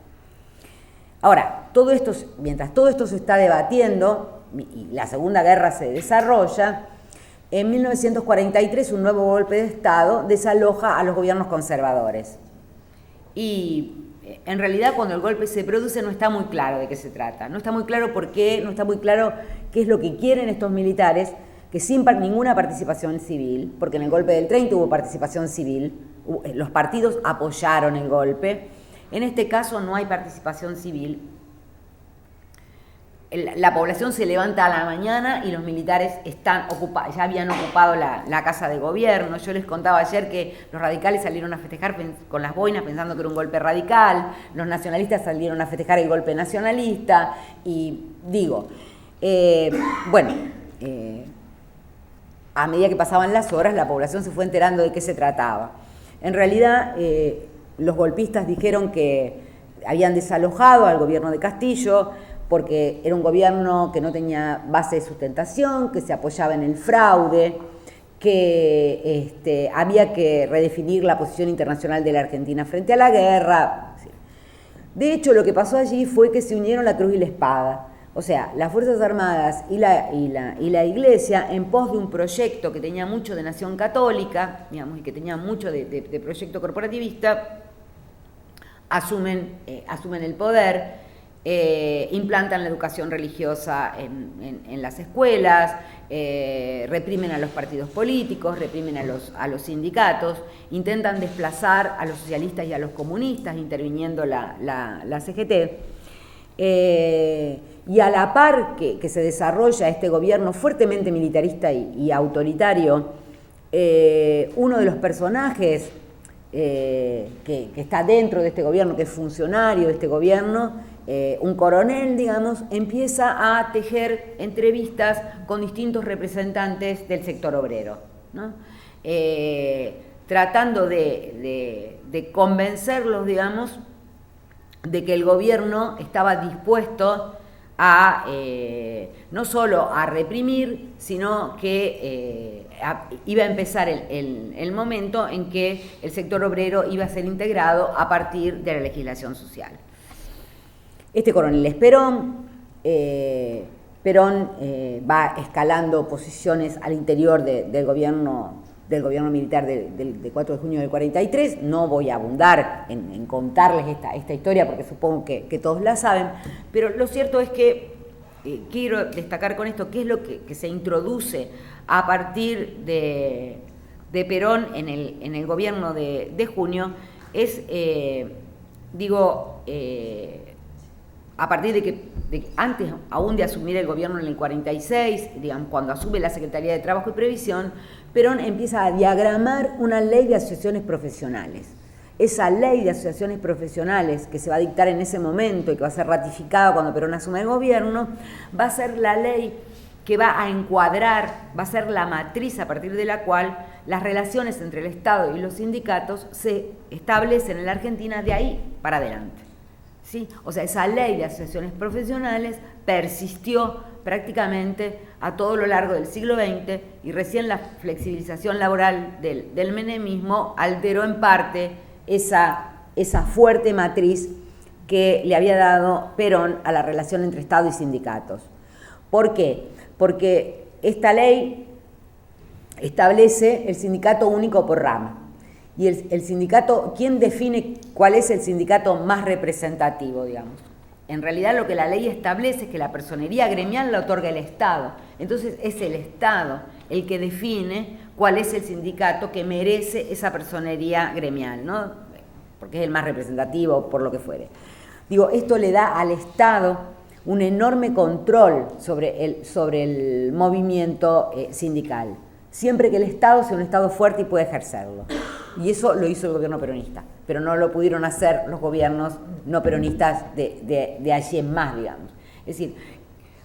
Ahora, mientras todo esto se está debatiendo y la Segunda Guerra se desarrolla, en 1943 un nuevo golpe de Estado desaloja a los gobiernos conservadores. Y en realidad cuando el golpe se produce no está muy claro de qué se trata, no está muy claro por qué, no está muy claro qué es lo que quieren estos militares, que sin ninguna participación civil, porque en el golpe del 30 hubo participación civil, los partidos apoyaron el golpe, en este caso no hay participación civil. La población se levanta a la mañana y los militares ya habían ocupado la casa de gobierno. Yo les contaba ayer que los radicales salieron a festejar con las boinas pensando que era un golpe radical, los nacionalistas salieron a festejar el golpe nacionalista y digo, a medida que pasaban las horas la población se fue enterando de qué se trataba. En realidad los golpistas dijeron que habían desalojado al gobierno de Castillo, porque era un gobierno que no tenía base de sustentación, que se apoyaba en el fraude, que había que redefinir la posición internacional de la Argentina frente a la guerra. De hecho, lo que pasó allí fue que se unieron la cruz y la espada, O sea, las Fuerzas Armadas y la Iglesia, en pos de un proyecto que tenía mucho de nación católica, digamos, y que tenía mucho de proyecto corporativista, asumen el poder, implantan la educación religiosa en las escuelas, reprimen a los partidos políticos, reprimen a los sindicatos, intentan desplazar a los socialistas y a los comunistas, interviniendo la CGT. Y a la par que se desarrolla este gobierno fuertemente militarista y autoritario, uno de los personajes que está dentro de este gobierno, que es funcionario de este gobierno, un coronel, digamos, empieza a tejer entrevistas con distintos representantes del sector obrero, ¿no? Tratando de convencerlos, digamos, de que el gobierno estaba dispuesto a no solo a reprimir, sino que iba a empezar el momento en que el sector obrero iba a ser integrado a partir de la legislación social. Este coronel es Perón. Perón va escalando posiciones al interior del gobierno militar del 4 de junio del 43. No voy a abundar en contarles esta historia porque supongo que todos la saben, pero lo cierto es que quiero destacar con esto qué es lo que se introduce a partir de Perón en el gobierno de junio. Es, a partir de que antes aún de asumir el gobierno en el 46, digamos, cuando asume la Secretaría de Trabajo y Previsión, Perón empieza a diagramar una ley de asociaciones profesionales. Esa ley de asociaciones profesionales que se va a dictar en ese momento y que va a ser ratificada cuando Perón asume el gobierno, va a ser la ley que va a encuadrar, va a ser la matriz a partir de la cual las relaciones entre el Estado y los sindicatos se establecen en la Argentina de ahí para adelante. ¿Sí? O sea, esa ley de asociaciones profesionales persistió prácticamente a todo lo largo del siglo XX y recién la flexibilización laboral del menemismo alteró en parte esa fuerte matriz que le había dado Perón a la relación entre Estado y sindicatos. ¿Por qué? Porque esta ley establece el sindicato único por rama. Y el sindicato, ¿quién define cuál es el sindicato más representativo, digamos? En realidad lo que la ley establece es que la personería gremial la otorga el Estado. Entonces es el Estado el que define cuál es el sindicato que merece esa personería gremial, ¿no? Porque es el más representativo, por lo que fuere. Digo, esto le da al Estado un enorme control sobre el movimiento sindical, siempre que el Estado sea un Estado fuerte y pueda ejercerlo. Y eso lo hizo el gobierno peronista, pero no lo pudieron hacer los gobiernos no peronistas de allí en más, digamos. Es decir,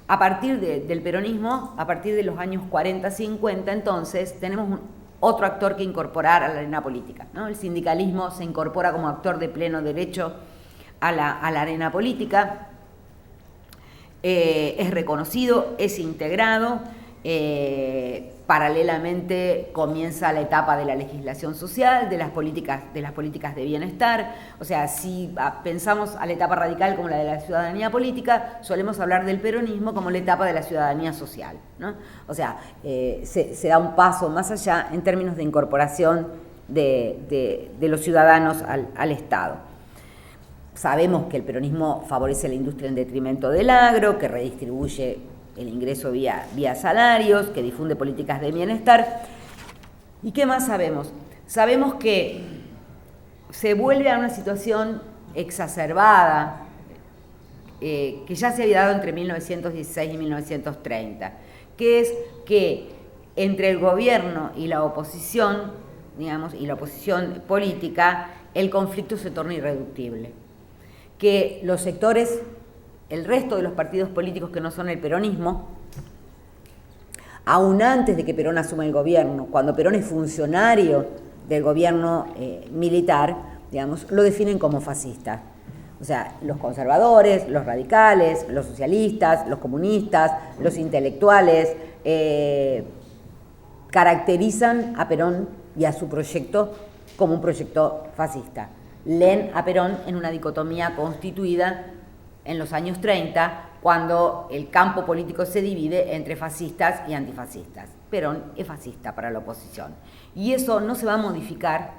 a partir del peronismo, a partir de los años 40, 50, entonces, tenemos otro actor que incorporar a la arena política, ¿no? El sindicalismo se incorpora como actor de pleno derecho a la arena política, es reconocido, es integrado. Paralelamente comienza la etapa de la legislación social, de las políticas de bienestar. O sea, si pensamos a la etapa radical como la de la ciudadanía política, solemos hablar del peronismo como la etapa de la ciudadanía social, ¿no? O sea, se da un paso más allá en términos de incorporación de los ciudadanos al Estado. Sabemos que el peronismo favorece la industria en detrimento del agro, que redistribuye el ingreso vía salarios, que difunde políticas de bienestar. ¿Y qué más sabemos? Sabemos que se vuelve a una situación exacerbada que ya se había dado entre 1916 y 1930, que es que entre el gobierno y la oposición, digamos, y la oposición política, el conflicto se torna irreductible. Que los sectores, el resto de los partidos políticos que no son el peronismo, aún antes de que Perón asuma el gobierno, cuando Perón es funcionario del gobierno militar, digamos, lo definen como fascista. O sea, los conservadores, los radicales, los socialistas, los comunistas, los intelectuales, caracterizan a Perón y a su proyecto como un proyecto fascista. Leen a Perón en una dicotomía constituida en los años 30, cuando el campo político se divide entre fascistas y antifascistas. Perón es fascista para la oposición. Y eso no se va a modificar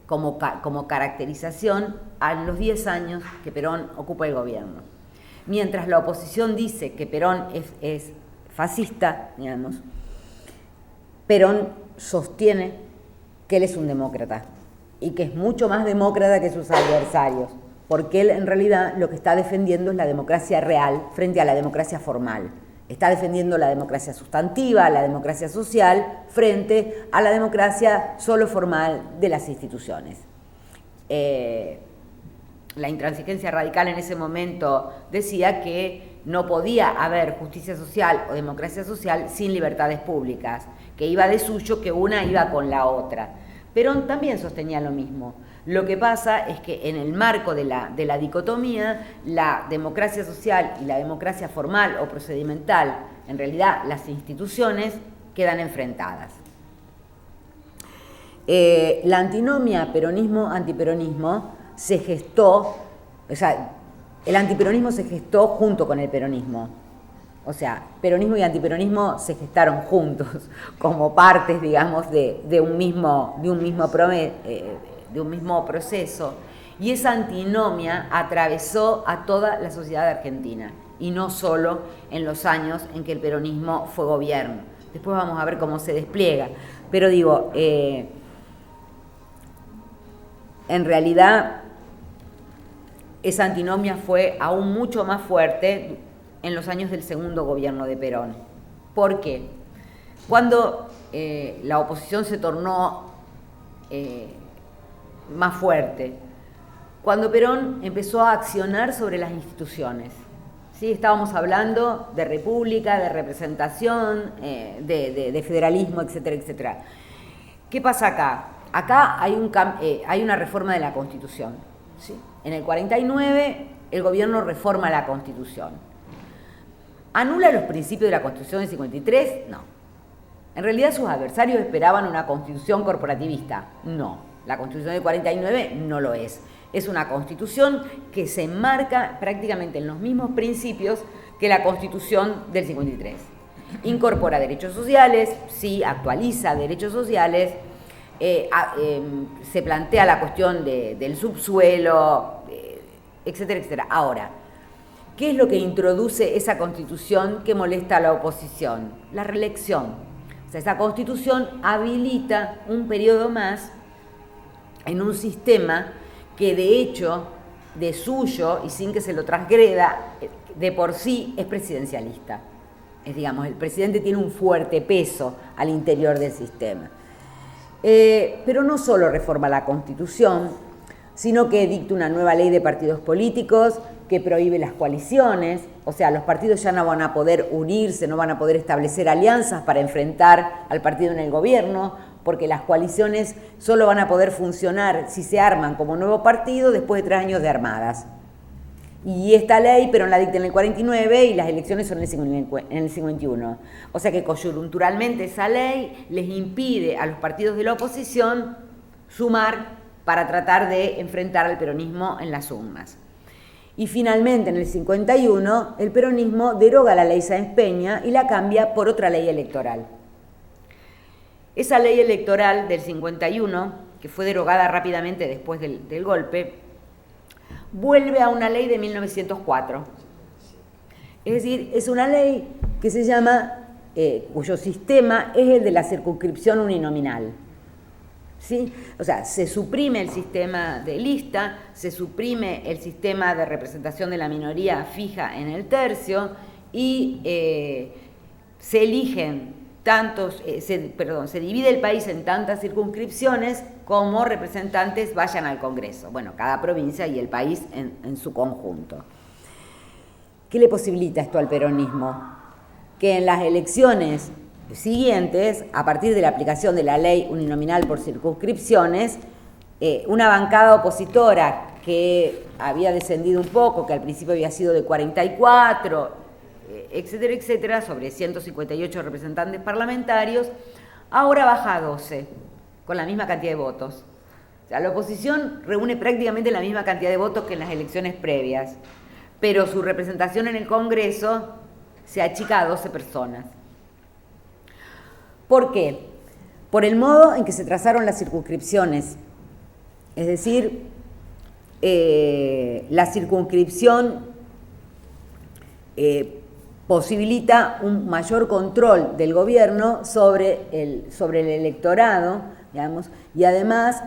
como caracterización a los 10 años que Perón ocupa el gobierno. Mientras la oposición dice que Perón es fascista, digamos, Perón sostiene que él es un demócrata y que es mucho más demócrata que sus adversarios, porque él en realidad lo que está defendiendo es la democracia real frente a la democracia formal. Está defendiendo la democracia sustantiva, la democracia social, frente a la democracia solo formal de las instituciones. La intransigencia radical en ese momento decía que no podía haber justicia social o democracia social sin libertades públicas, que iba de suyo, que una iba con la otra. Perón también sostenía lo mismo. Lo que pasa es que en el marco de la dicotomía, la democracia social y la democracia formal o procedimental, en realidad las instituciones, quedan enfrentadas. La antinomia peronismo-antiperonismo se gestó, o sea, el antiperonismo se gestó junto con el peronismo. O sea, peronismo y antiperonismo se gestaron juntos, como partes, digamos, de un mismo proceso, y esa antinomia atravesó a toda la sociedad argentina, y no solo en los años en que el peronismo fue gobierno. Después vamos a ver cómo se despliega, pero digo, en realidad esa antinomia fue aún mucho más fuerte en los años del segundo gobierno de Perón. ¿Por qué? Cuando la oposición se tornó más fuerte, cuando Perón empezó a accionar sobre las instituciones. ¿Sí? Estábamos hablando de república, de representación, de federalismo, etcétera, etcétera. ¿Qué pasa acá? Acá hay una reforma de la Constitución. ¿Sí? En el 49 el gobierno reforma la Constitución. ¿Anula los principios de la Constitución del 53? No. En realidad sus adversarios esperaban una Constitución corporativista. No. La Constitución del 49 no lo es. Es una Constitución que se enmarca prácticamente en los mismos principios que la Constitución del 53. Incorpora derechos sociales, sí, actualiza derechos sociales, se plantea la cuestión del subsuelo, etcétera, etcétera. Ahora, ¿qué es lo que introduce esa Constitución que molesta a la oposición? La reelección. O sea, esa Constitución habilita un periodo más en un sistema que de hecho, de suyo y sin que se lo transgreda, de por sí es presidencialista. Digamos, el presidente tiene un fuerte peso al interior del sistema. Pero no solo reforma la Constitución, sino que dicta una nueva ley de partidos políticos que prohíbe las coaliciones, o sea, los partidos ya no van a poder unirse, no van a poder establecer alianzas para enfrentar al partido en el gobierno, porque las coaliciones solo van a poder funcionar si se arman como nuevo partido después de 3 años de armadas. Y esta ley, Perón la dicta en el 49 y las elecciones son en el 51. O sea que coyunturalmente esa ley les impide a los partidos de la oposición sumar para tratar de enfrentar al peronismo en las urnas. Y finalmente, en el 51, el peronismo deroga la ley Sáenz Peña y la cambia por otra ley electoral. Esa ley electoral del 51, que fue derogada rápidamente después del golpe, vuelve a una ley de 1904. Es decir, es una ley que se llama, cuyo sistema es el de la circunscripción uninominal. ¿Sí? O sea, se suprime el sistema de lista, se suprime el sistema de representación de la minoría fija en el tercio y se eligen se divide el país en tantas circunscripciones como representantes vayan al Congreso. Bueno, cada provincia y el país en su conjunto. ¿Qué le posibilita esto al peronismo? Que en las elecciones siguientes, a partir de la aplicación de la ley uninominal por circunscripciones, una bancada opositora que había descendido un poco, que al principio había sido de 44, etcétera, etcétera, sobre 158 representantes parlamentarios, ahora baja a 12, con la misma cantidad de votos. O sea, la oposición reúne prácticamente la misma cantidad de votos que en las elecciones previas, pero su representación en el Congreso se achica a 12 personas. ¿Por qué? Por el modo en que se trazaron las circunscripciones. Es decir, la circunscripción posibilita un mayor control del gobierno sobre el electorado, digamos, y además,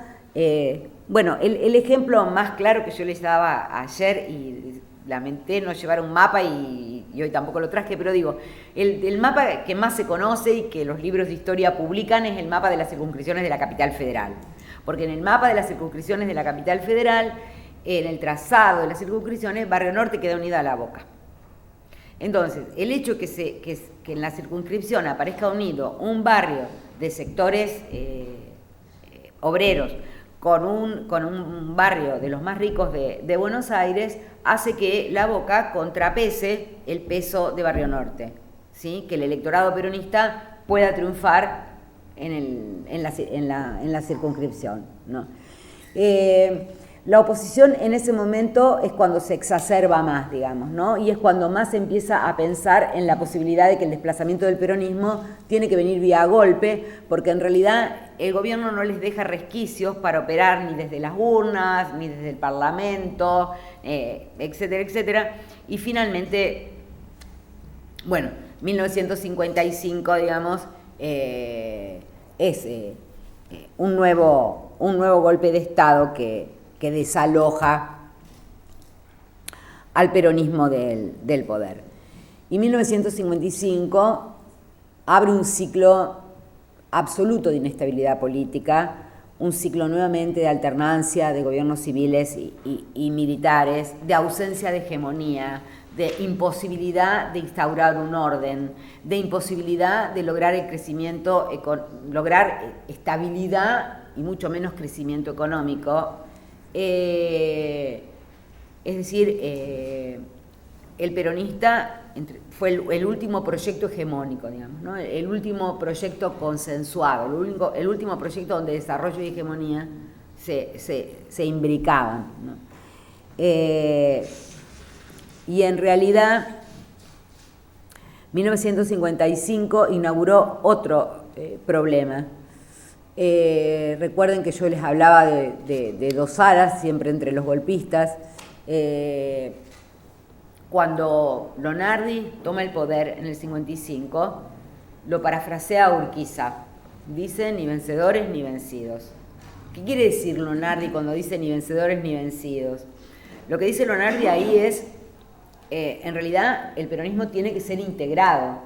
bueno, el ejemplo más claro que yo les daba ayer, y lamenté no llevar un mapa y hoy tampoco lo traje, pero digo, el mapa que más se conoce y que los libros de historia publican es el mapa de las circunscripciones de la capital federal. Porque en el mapa de las circunscripciones de la capital federal, en el trazado de las circunscripciones, Barrio Norte queda unida a La Boca. Entonces, el hecho que en la circunscripción aparezca unido un barrio de sectores obreros con un barrio de los más ricos de Buenos Aires, hace que La Boca contrapese el peso de Barrio Norte, ¿sí? Que el electorado peronista pueda triunfar en la circunscripción, ¿no? La oposición en ese momento es cuando se exacerba más, digamos, ¿no? Y es cuando más se empieza a pensar en la posibilidad de que el desplazamiento del peronismo tiene que venir vía golpe, porque en realidad el gobierno no les deja resquicios para operar ni desde las urnas, ni desde el Parlamento, etcétera, etcétera. Y finalmente, bueno, 1955, digamos, es un nuevo golpe de Estado que desaloja al peronismo del poder. Y 1955 abre un ciclo absoluto de inestabilidad política, un ciclo nuevamente de alternancia de gobiernos civiles y militares, de ausencia de hegemonía, de imposibilidad de instaurar un orden, de imposibilidad de lograr el crecimiento, lograr estabilidad y mucho menos crecimiento económico. Es decir, el peronista fue el último proyecto hegemónico, digamos, ¿no? El último proyecto consensuado, el último proyecto donde desarrollo y hegemonía se imbricaban, ¿no? Y en realidad, 1955 inauguró otro problema. Recuerden que yo les hablaba de dos alas, siempre entre los golpistas. Cuando Lonardi toma el poder en el 55, lo parafrasea Urquiza. Dice ni vencedores ni vencidos. ¿Qué quiere decir Lonardi cuando dice ni vencedores ni vencidos? Lo que dice Lonardi ahí es, en realidad, el peronismo tiene que ser integrado,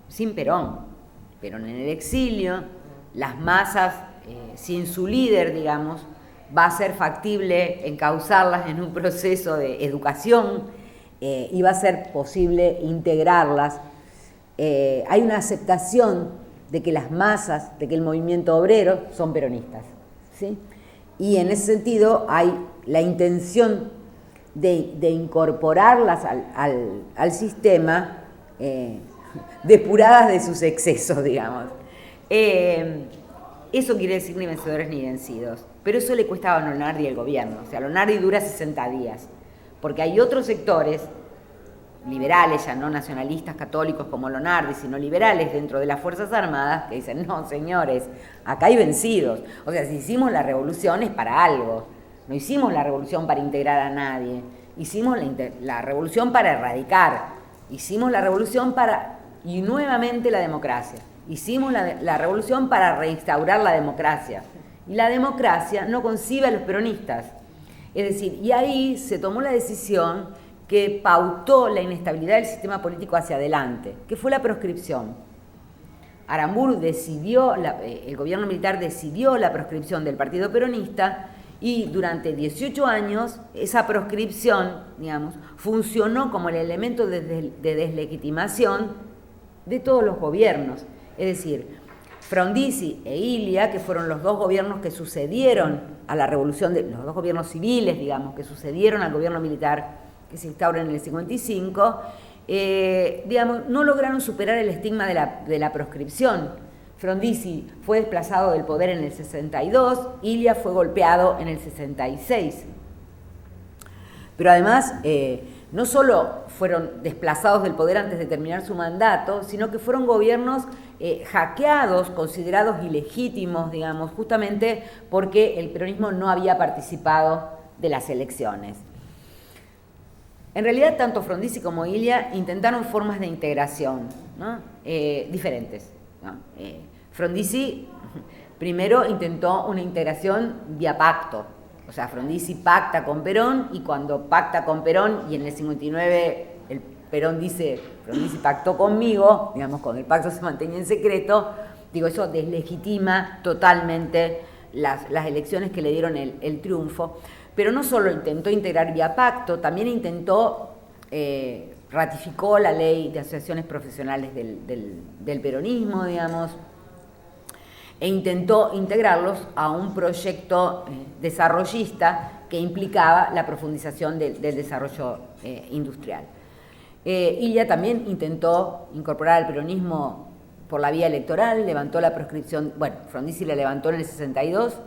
sin Perón. Perón en el exilio, las masas, sin su líder, digamos, va a ser factible encauzarlas en un proceso de educación y va a ser posible integrarlas. Hay una aceptación de que las masas, de que el movimiento obrero son peronistas, ¿sí? Y en ese sentido hay la intención de incorporarlas al sistema, depuradas de sus excesos, digamos. Eso quiere decir ni vencedores ni vencidos, pero eso le cuesta a Lonardi el gobierno. O sea, Lonardi dura 60 días, porque hay otros sectores liberales, ya no nacionalistas católicos como Lonardi, sino liberales dentro de las Fuerzas Armadas, que dicen, no, señores, acá hay vencidos. O sea, si hicimos la revolución es para algo. No hicimos la revolución para integrar a nadie, hicimos la revolución para erradicar, hicimos la revolución y nuevamente la democracia. Hicimos la revolución para reinstaurar la democracia. Y la democracia no concibe a los peronistas. Es decir, y ahí se tomó la decisión que pautó la inestabilidad del sistema político hacia adelante, que fue la proscripción. Aramburu decidió, el gobierno militar decidió la proscripción del partido peronista y durante 18 años esa proscripción, digamos, funcionó como el elemento de deslegitimación de todos los gobiernos. Es decir, Frondizi e Ilia, que fueron los dos gobiernos que sucedieron a la revolución, los dos gobiernos civiles, digamos, que sucedieron al gobierno militar que se instaura en el 55, digamos, no lograron superar el estigma de la proscripción. Frondizi fue desplazado del poder en el 62, Ilia fue golpeado en el 66. Pero además, no solo fueron desplazados del poder antes de terminar su mandato, sino que fueron gobiernos hackeados, considerados ilegítimos, digamos, justamente porque el peronismo no había participado de las elecciones. En realidad, tanto Frondizi como Ilia intentaron formas de integración, ¿no? Diferentes, ¿no? Frondizi primero intentó una integración vía pacto. O sea, Frondizi pacta con Perón, y cuando pacta con Perón, y en el 59 el Perón dice, Frondizi pactó conmigo, digamos, con el pacto se mantenía en secreto, digo, eso deslegitima totalmente las elecciones que le dieron el triunfo. Pero no solo intentó integrar vía pacto, también intentó, ratificó la ley de asociaciones profesionales del peronismo, digamos, e intentó integrarlos a un proyecto desarrollista que implicaba la profundización del desarrollo industrial. Ilia también intentó incorporar al peronismo por la vía electoral, levantó la proscripción, bueno, Frondizi la levantó en el 62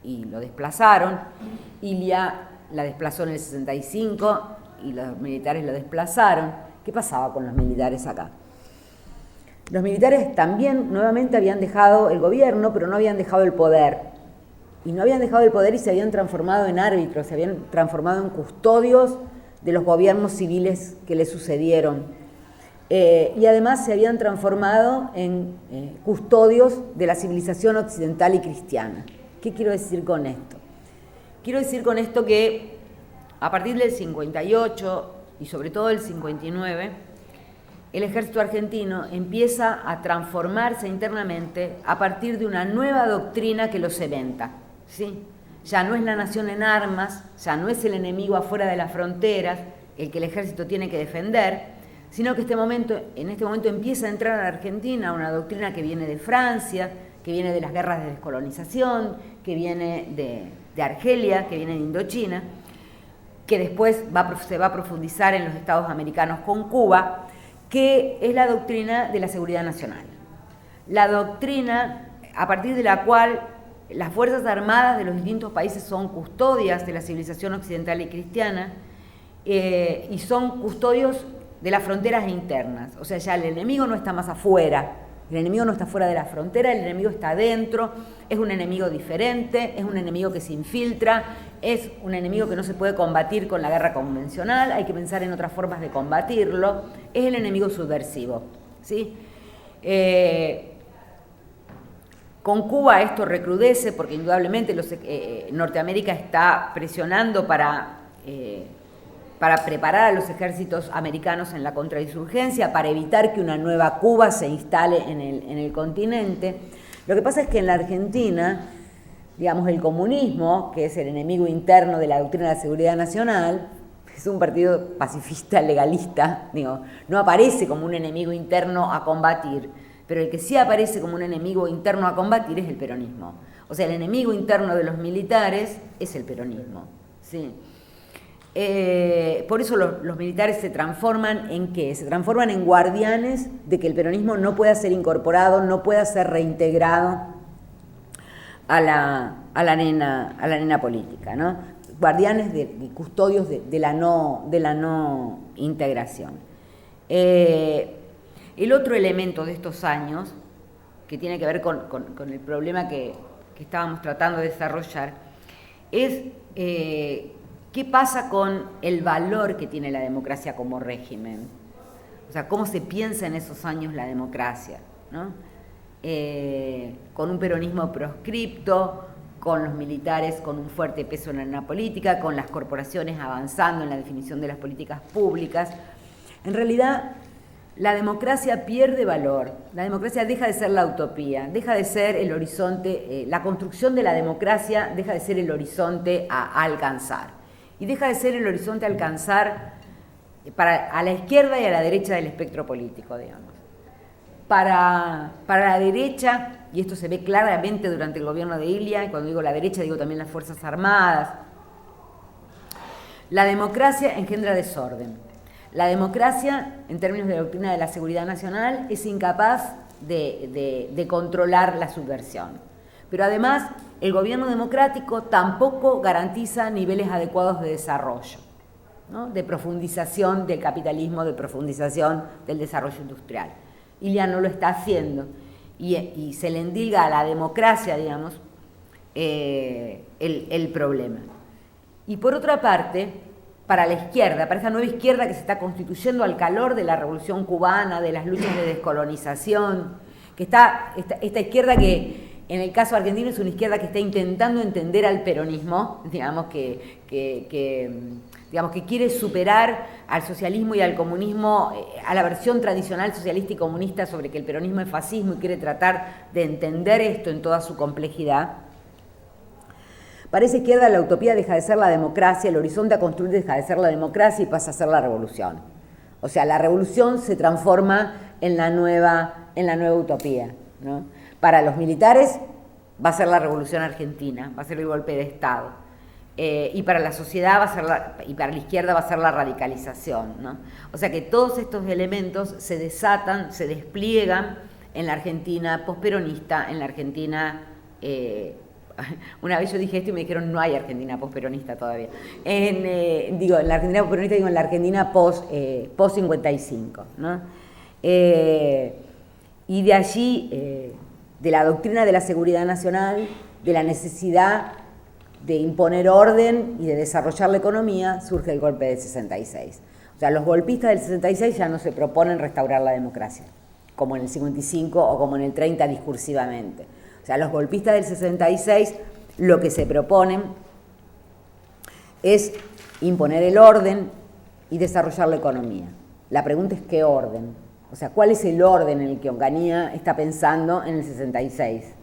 y lo desplazaron, Ilia la desplazó en el 65 y los militares lo desplazaron. ¿Qué pasaba con los militares acá? Los militares también nuevamente habían dejado el gobierno, pero no habían dejado el poder. Y no habían dejado el poder y se habían transformado en árbitros, se habían transformado en custodios de los gobiernos civiles que les sucedieron. Y además se habían transformado en custodios de la civilización occidental y cristiana. ¿Qué quiero decir con esto? Quiero decir con esto que a partir del 58 y sobre todo el 59, el ejército argentino empieza a transformarse internamente a partir de una nueva doctrina que lo cementa, ¿sí? Ya no es la nación en armas, ya no es el enemigo afuera de las fronteras el que el ejército tiene que defender, sino que en este momento empieza a entrar a la Argentina una doctrina que viene de Francia, que viene de las guerras de descolonización, que viene de Argelia, que viene de Indochina, que después se va a profundizar en los Estados americanos con Cuba, que es la doctrina de la seguridad nacional. La doctrina a partir de la cual las Fuerzas Armadas de los distintos países son custodias de la civilización occidental y cristiana, y son custodios de las fronteras internas. O sea, ya el enemigo no está más afuera, el enemigo no está fuera de la frontera, el enemigo está adentro, es un enemigo diferente, es un enemigo que se infiltra, es un enemigo que no se puede combatir con la guerra convencional, hay que pensar en otras formas de combatirlo, es el enemigo subversivo, ¿sí? Con Cuba esto recrudece porque indudablemente Norteamérica está presionando para preparar a los ejércitos americanos en la contrainsurgencia, para evitar que una nueva Cuba se instale en el continente. Lo que pasa es que en la Argentina, digamos, el comunismo, que es el enemigo interno de la doctrina de la seguridad nacional, es un partido pacifista, legalista, digo, no aparece como un enemigo interno a combatir, pero el que sí aparece como un enemigo interno a combatir es el peronismo. O sea, el enemigo interno de los militares es el peronismo, ¿sí? Por eso los militares se transforman ¿en qué? Se transforman en guardianes de que el peronismo no pueda ser incorporado, no pueda ser reintegrado a la arena política, ¿no? Guardianes y custodios de la no integración. El otro elemento de estos años, que tiene que ver con el problema que estábamos tratando de desarrollar, es ¿qué pasa con el valor que tiene la democracia como régimen? O sea, ¿cómo se piensa en esos años la democracia, ¿no? Con un peronismo proscripto, con los militares con un fuerte peso en la arena política, con las corporaciones avanzando en la definición de las políticas públicas. En realidad, la democracia pierde valor, la democracia deja de ser la utopía, deja de ser el horizonte, la construcción de la democracia deja de ser el horizonte a alcanzar. Y deja de ser el horizonte a alcanzar a la izquierda y a la derecha del espectro político, digamos. Para la derecha, y esto se ve claramente durante el gobierno de Ilia, y cuando digo la derecha digo también las Fuerzas Armadas, la democracia engendra desorden. La democracia, en términos de doctrina de la seguridad nacional, es incapaz de controlar la subversión. Pero además, el gobierno democrático tampoco garantiza niveles adecuados de desarrollo. ¿no?, de profundización del capitalismo, de profundización del desarrollo industrial. Ilia no lo está haciendo y se le endilga a la democracia, digamos, el problema. Y por otra parte, para la izquierda, para esa nueva izquierda que se está constituyendo al calor de la Revolución Cubana, de las luchas de descolonización, que esta izquierda que en el caso argentino es una izquierda que está intentando entender al peronismo, digamos que quiere superar al socialismo y al comunismo, a la versión tradicional socialista y comunista sobre que el peronismo es fascismo, y quiere tratar de entender esto en toda su complejidad. Para esa izquierda la utopía deja de ser la democracia, el horizonte a construir deja de ser la democracia y pasa a ser la revolución. O sea, la revolución se transforma en la nueva utopía, ¿no? Para los militares va a ser la revolución argentina, va a ser el golpe de Estado. Y para la sociedad y para la izquierda va a ser la radicalización, ¿no? O sea que todos estos elementos se desatan, se despliegan en la Argentina posperonista, en la Argentina... una vez yo dije esto y me dijeron no hay Argentina posperonista todavía. En la Argentina posperonista digo en la Argentina post 55, ¿no? Y de allí, de la doctrina de la seguridad nacional, de la necesidad de imponer orden y de desarrollar la economía, surge el golpe del 66. O sea, los golpistas del 66 ya no se proponen restaurar la democracia, como en el 55 o como en el 30 discursivamente. O sea, los golpistas del 66 lo que se proponen es imponer el orden y desarrollar la economía. La pregunta es ¿qué orden? O sea, ¿cuál es el orden en el que Onganía está pensando en el 66?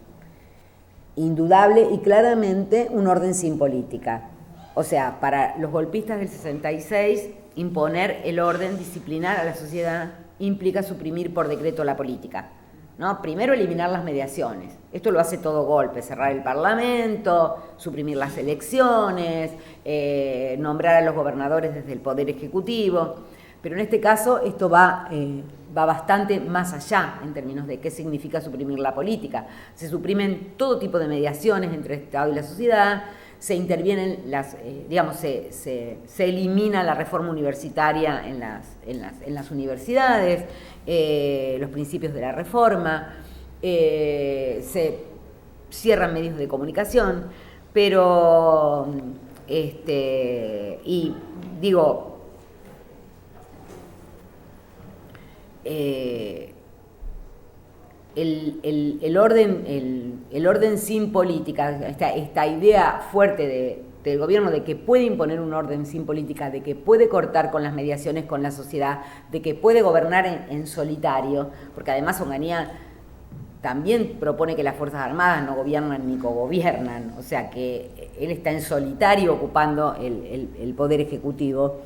Indudable y claramente un orden sin política. O sea, para los golpistas del 66, imponer el orden, disciplinar a la sociedad, implica suprimir por decreto la política, ¿no? Primero eliminar las mediaciones. Esto lo hace todo golpe, cerrar el Parlamento, suprimir las elecciones, nombrar a los gobernadores desde el Poder Ejecutivo. Pero en este caso esto va bastante más allá en términos de qué significa suprimir la política. Se suprimen todo tipo de mediaciones entre el Estado y la sociedad, se intervienen se elimina la reforma universitaria en las universidades, los principios de la reforma, se cierran medios de comunicación, pero el orden sin política, esta idea fuerte del gobierno de que puede imponer un orden sin política, de que puede cortar con las mediaciones con la sociedad, de que puede gobernar en solitario, porque además Onganía también propone que las Fuerzas Armadas no gobiernan ni cogobiernan, o sea que él está en solitario ocupando el poder ejecutivo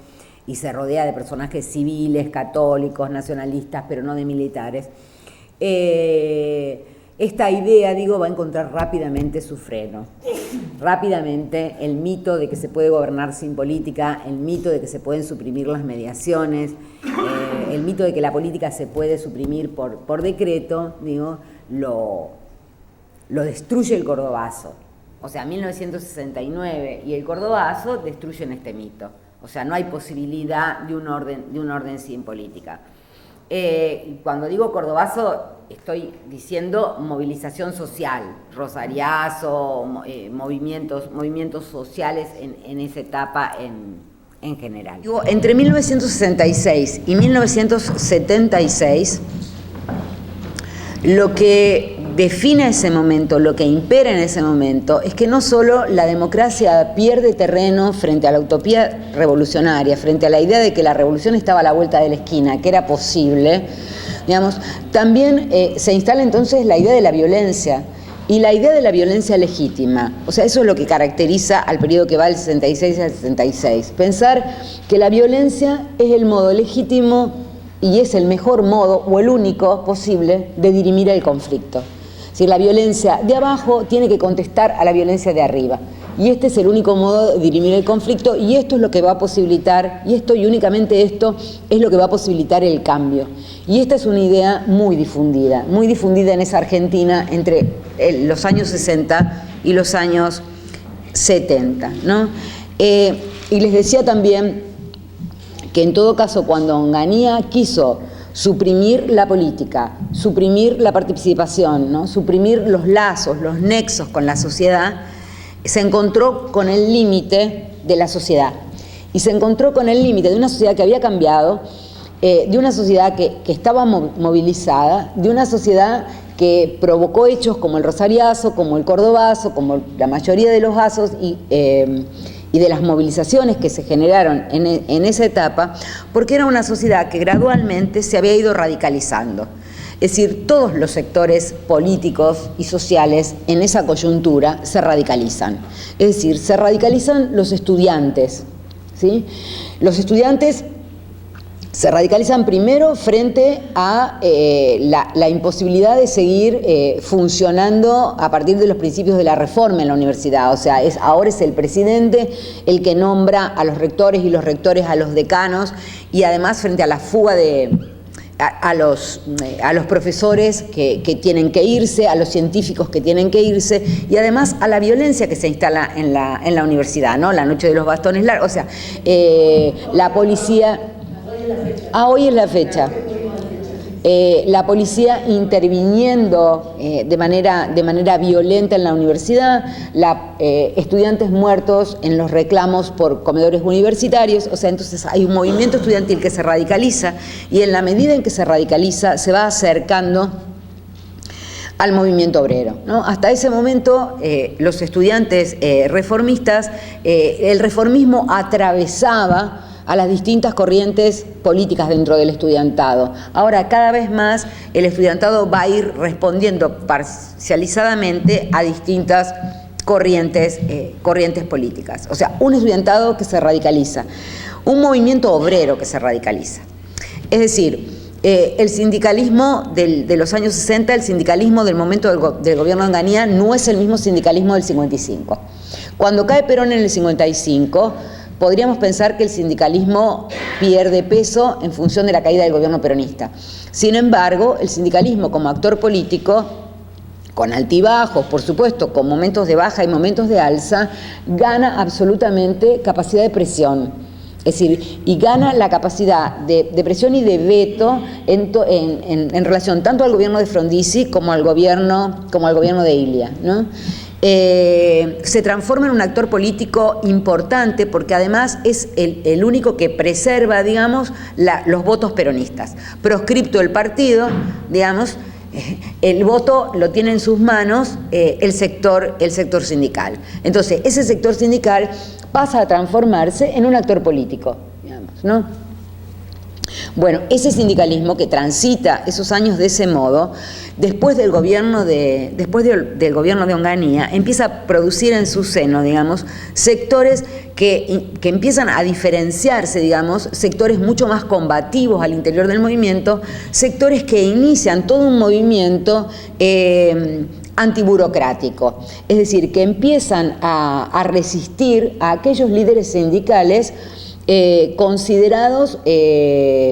y se rodea de personajes civiles, católicos, nacionalistas, pero no de militares. Esta idea, va a encontrar rápidamente su freno. Rápidamente el mito de que se puede gobernar sin política, el mito de que se pueden suprimir las mediaciones, el mito de que la política se puede suprimir por decreto, lo destruye el Cordobazo. O sea, 1969 y el Cordobazo destruyen este mito. O sea, no hay posibilidad de un orden sin política. Cuando digo Cordobazo, estoy diciendo movilización social, rosariazo, movimientos sociales en esa etapa en general. Entre 1966 y 1976, lo que define ese momento, lo que impera en ese momento, es que no solo la democracia pierde terreno frente a la utopía revolucionaria, frente a la idea de que la revolución estaba a la vuelta de la esquina, que era posible, también se instala entonces la idea de la violencia, y la idea de la violencia legítima. O sea, eso es lo que caracteriza al periodo que va del 66 al 76. Pensar que la violencia es el modo legítimo y es el mejor modo, o el único posible, de dirimir el conflicto. Es decir, la violencia de abajo tiene que contestar a la violencia de arriba. Y este es el único modo de dirimir el conflicto, y esto es lo que va a posibilitar, y esto y únicamente esto es lo que va a posibilitar el cambio. Y esta es una idea muy difundida en esa Argentina entre los años 60 y los años 70, ¿no? Y les decía también que en todo caso cuando Onganía quiso suprimir la política, suprimir la participación, ¿no? Suprimir los lazos, los nexos con la sociedad, se encontró con el límite de la sociedad. Y se encontró con el límite de una sociedad que había cambiado, de una sociedad que estaba movilizada, de una sociedad que provocó hechos como el Rosariazo, como el Cordobazo, como la mayoría de los azos y de las movilizaciones que se generaron en esa etapa, porque era una sociedad que gradualmente se había ido radicalizando. Es decir, todos los sectores políticos y sociales en esa coyuntura se radicalizan. Es decir, se radicalizan los estudiantes, ¿sí? Los estudiantes se radicalizan primero frente a la imposibilidad de seguir funcionando a partir de los principios de la reforma en la universidad. O sea, ahora es el presidente el que nombra a los rectores y los rectores a los decanos, y además frente a la fuga a los profesores que tienen que irse, a los científicos que tienen que irse, y además a la violencia que se instala en la universidad, ¿no? La noche de los bastones largos, o sea, la policía... hoy es la fecha. La policía interviniendo de manera violenta en la universidad, estudiantes muertos en los reclamos por comedores universitarios. O sea, entonces hay un movimiento estudiantil que se radicaliza, y en la medida en que se radicaliza se va acercando al movimiento obrero, ¿no? Hasta ese momento los estudiantes reformistas, el reformismo atravesaba a las distintas corrientes políticas dentro del estudiantado. Ahora, cada vez más, el estudiantado va a ir respondiendo parcializadamente a distintas corrientes políticas. O sea, un estudiantado que se radicaliza, un movimiento obrero que se radicaliza. Es decir, el sindicalismo de los años 60, el sindicalismo del momento del gobierno de Onganía, no es el mismo sindicalismo del 55. Cuando cae Perón en el 55, podríamos pensar que el sindicalismo pierde peso en función de la caída del gobierno peronista. Sin embargo, el sindicalismo como actor político, con altibajos, por supuesto, con momentos de baja y momentos de alza, gana absolutamente capacidad de presión. Es decir, y gana la capacidad de presión y de veto en relación tanto al gobierno de Frondizi como al gobierno de Ilia, ¿no? Se transforma en un actor político importante, porque además es el único que preserva, digamos, los votos peronistas. Proscripto el partido, digamos, el voto lo tiene en sus manos el sector sindical. Entonces, ese sector sindical pasa a transformarse en un actor político, digamos, ¿no? Bueno, ese sindicalismo que transita esos años de ese modo, después del gobierno de Onganía, empieza a producir en su seno, digamos, sectores que empiezan a diferenciarse, digamos, sectores mucho más combativos al interior del movimiento, sectores que inician todo un movimiento antiburocrático, es decir, que empiezan a resistir a aquellos líderes sindicales considerados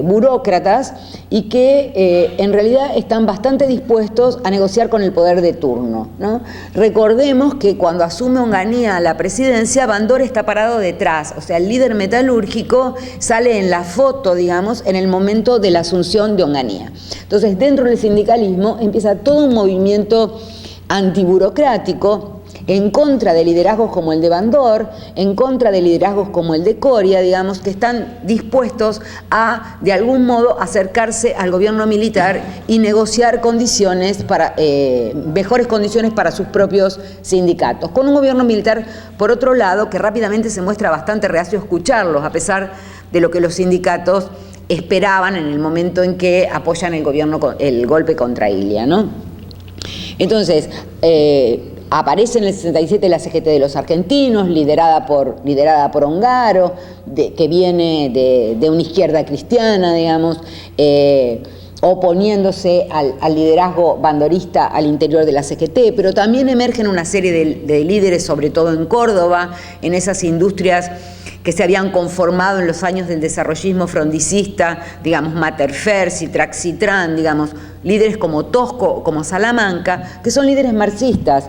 burócratas, y que en realidad están bastante dispuestos a negociar con el poder de turno, ¿no? Recordemos que cuando asume Onganía la presidencia, Bandor está parado detrás, o sea, el líder metalúrgico sale en la foto, digamos, en el momento de la asunción de Onganía. Entonces, dentro del sindicalismo empieza todo un movimiento antiburocrático, en contra de liderazgos como el de Bandor, en contra de liderazgos como el de Coria, digamos, que están dispuestos a, de algún modo, acercarse al gobierno militar y negociar condiciones mejores condiciones para sus propios sindicatos. Con un gobierno militar, por otro lado, que rápidamente se muestra bastante reacio a escucharlos, a pesar de lo que los sindicatos esperaban en el momento en que apoyan el golpe contra Ilia, ¿no? Entonces, aparece en el 67 la CGT de los argentinos, liderada por Ongaro, que viene de una izquierda cristiana, digamos, oponiéndose al liderazgo bandorista al interior de la CGT, pero también emergen una serie de líderes, sobre todo en Córdoba, en esas industrias que se habían conformado en los años del desarrollismo frondicista, digamos, Materfersi, Traxitran, digamos, líderes como Tosco, como Salamanca, que son líderes marxistas.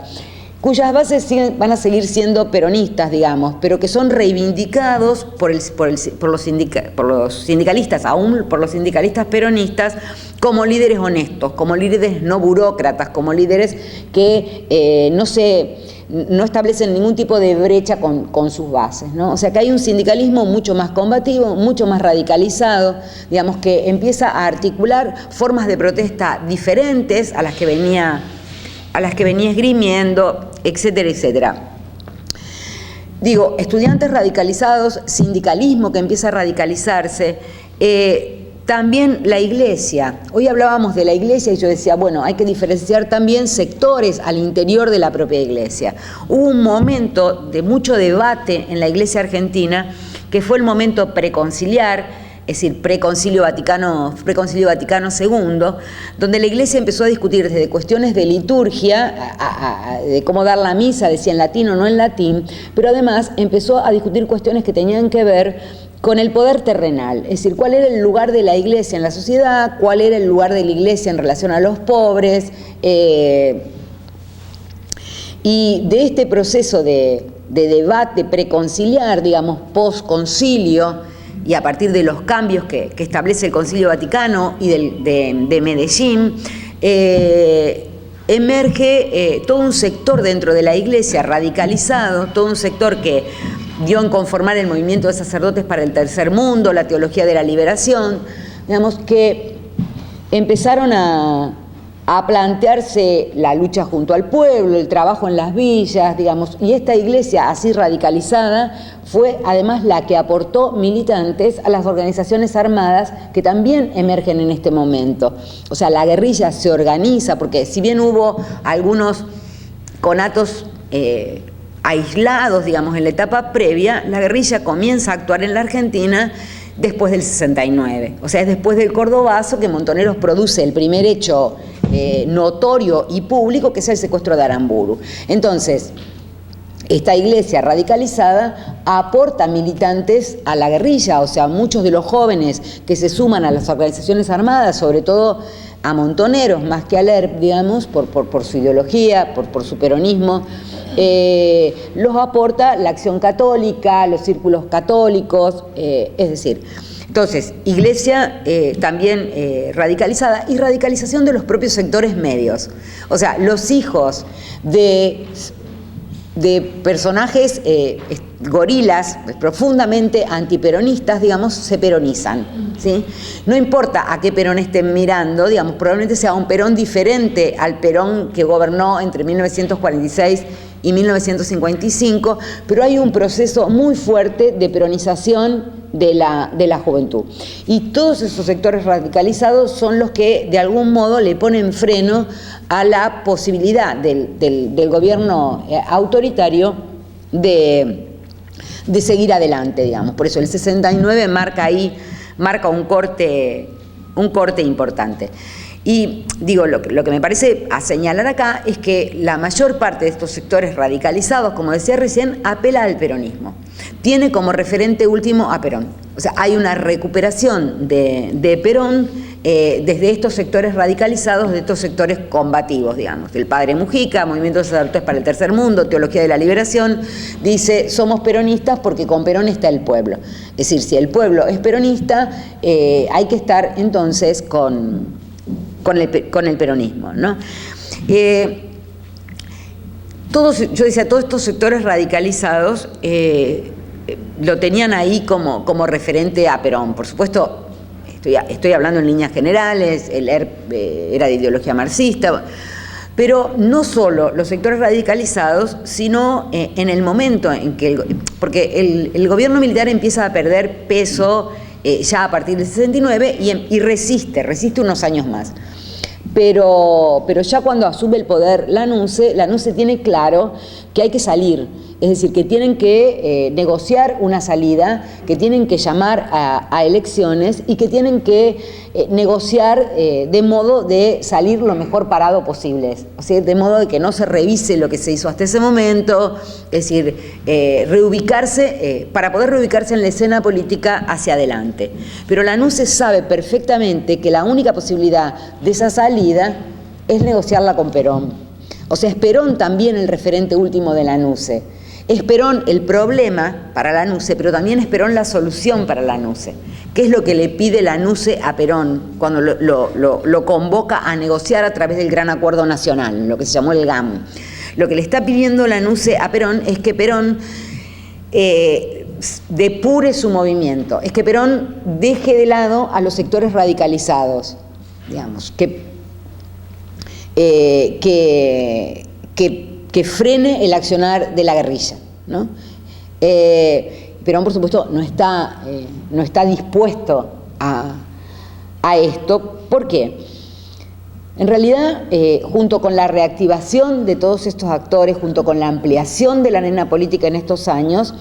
cuyas bases van a seguir siendo peronistas, digamos, pero que son reivindicados por los sindicalistas, aún por los sindicalistas peronistas, como líderes honestos, como líderes no burócratas, como líderes que no establecen ningún tipo de brecha con sus bases, ¿no? O sea que hay un sindicalismo mucho más combativo, mucho más radicalizado, digamos, que empieza a articular formas de protesta diferentes a las que venía esgrimiendo, etcétera, etcétera. Digo, estudiantes radicalizados, sindicalismo que empieza a radicalizarse, también la Iglesia. Hoy hablábamos de la Iglesia y yo decía, bueno, hay que diferenciar también sectores al interior de la propia Iglesia. Hubo un momento de mucho debate en la Iglesia argentina, que fue el momento preconciliar, es decir, preconcilio Vaticano II, donde la Iglesia empezó a discutir desde cuestiones de liturgia, de cómo dar la misa, decía en latín o no en latín, pero además empezó a discutir cuestiones que tenían que ver con el poder terrenal, es decir, cuál era el lugar de la Iglesia en la sociedad, cuál era el lugar de la Iglesia en relación a los pobres, y de este proceso de debate preconciliar, digamos, post-concilio, y a partir de los cambios que establece el Concilio Vaticano y de Medellín, emerge todo un sector dentro de la Iglesia radicalizado, todo un sector que dio en conformar el movimiento de sacerdotes para el tercer mundo, la teología de la liberación, digamos, que empezaron a plantearse la lucha junto al pueblo, el trabajo en las villas, digamos, y esta Iglesia así radicalizada fue además la que aportó militantes a las organizaciones armadas que también emergen en este momento. O sea, la guerrilla se organiza, porque si bien hubo algunos conatos aislados, digamos, en la etapa previa, la guerrilla comienza a actuar en la Argentina después del 69. O sea, es después del Cordobazo que Montoneros produce el primer hecho notorio y público, que es el secuestro de Aramburu. Entonces, esta Iglesia radicalizada aporta militantes a la guerrilla, o sea, muchos de los jóvenes que se suman a las organizaciones armadas, sobre todo a Montoneros, más que a LERP, digamos, por su ideología, por su peronismo, los aporta la Acción Católica, los círculos católicos, es decir, entonces, Iglesia también radicalizada, y radicalización de los propios sectores medios. O sea, los hijos de personajes gorilas, profundamente antiperonistas, digamos, se peronizan, ¿sí? No importa a qué Perón estén mirando, digamos, probablemente sea un Perón diferente al Perón que gobernó entre 1946 y 1955, pero hay un proceso muy fuerte de peronización de la juventud. Y todos esos sectores radicalizados son los que de algún modo le ponen freno a la posibilidad del gobierno autoritario de seguir adelante, digamos. Por eso el 69 marca un corte importante. Y digo, lo que me parece a señalar acá es que la mayor parte de estos sectores radicalizados, como decía recién, apela al peronismo. Tiene como referente último a Perón. O sea, hay una recuperación de Perón desde estos sectores radicalizados, de estos sectores combativos, digamos. El padre Mujica, Movimiento de Sacerdotes para el Tercer Mundo, Teología de la Liberación, dice, somos peronistas porque con Perón está el pueblo. Es decir, si el pueblo es peronista, hay que estar entonces con el peronismo, ¿no? Yo decía, todos estos sectores radicalizados lo tenían ahí como referente a Perón. Por supuesto, estoy hablando en líneas generales, el ERP era de ideología marxista, pero no solo los sectores radicalizados, sino en el momento en que, porque el gobierno militar empieza a perder peso ya a partir del 69 y resiste unos años más. Pero ya cuando asume el poder la NUCE tiene claro que hay que salir, es decir, que tienen que negociar una salida, que tienen que llamar a elecciones y que tienen que negociar de modo de salir lo mejor parado posible, o sea, de modo de que no se revise lo que se hizo hasta ese momento, es decir, reubicarse, para poder reubicarse en la escena política hacia adelante. Pero la NUCE sabe perfectamente que la única posibilidad de esa salida es negociarla con Perón. O sea, es Perón también el referente último de la NUCE. Es Perón el problema para la NUCE, pero también es Perón la solución para la NUCE. ¿Qué es lo que le pide la NUCE a Perón cuando lo convoca a negociar a través del Gran Acuerdo Nacional, lo que se llamó el GAM? Lo que le está pidiendo la NUCE a Perón es que Perón depure su movimiento, es que Perón deje de lado a los sectores radicalizados, digamos, que frene el accionar de la guerrilla, ¿no? Perón, por supuesto, no está dispuesto a esto. ¿Por qué? En realidad, junto con la reactivación de todos estos actores, junto con la ampliación de la arena política en estos años,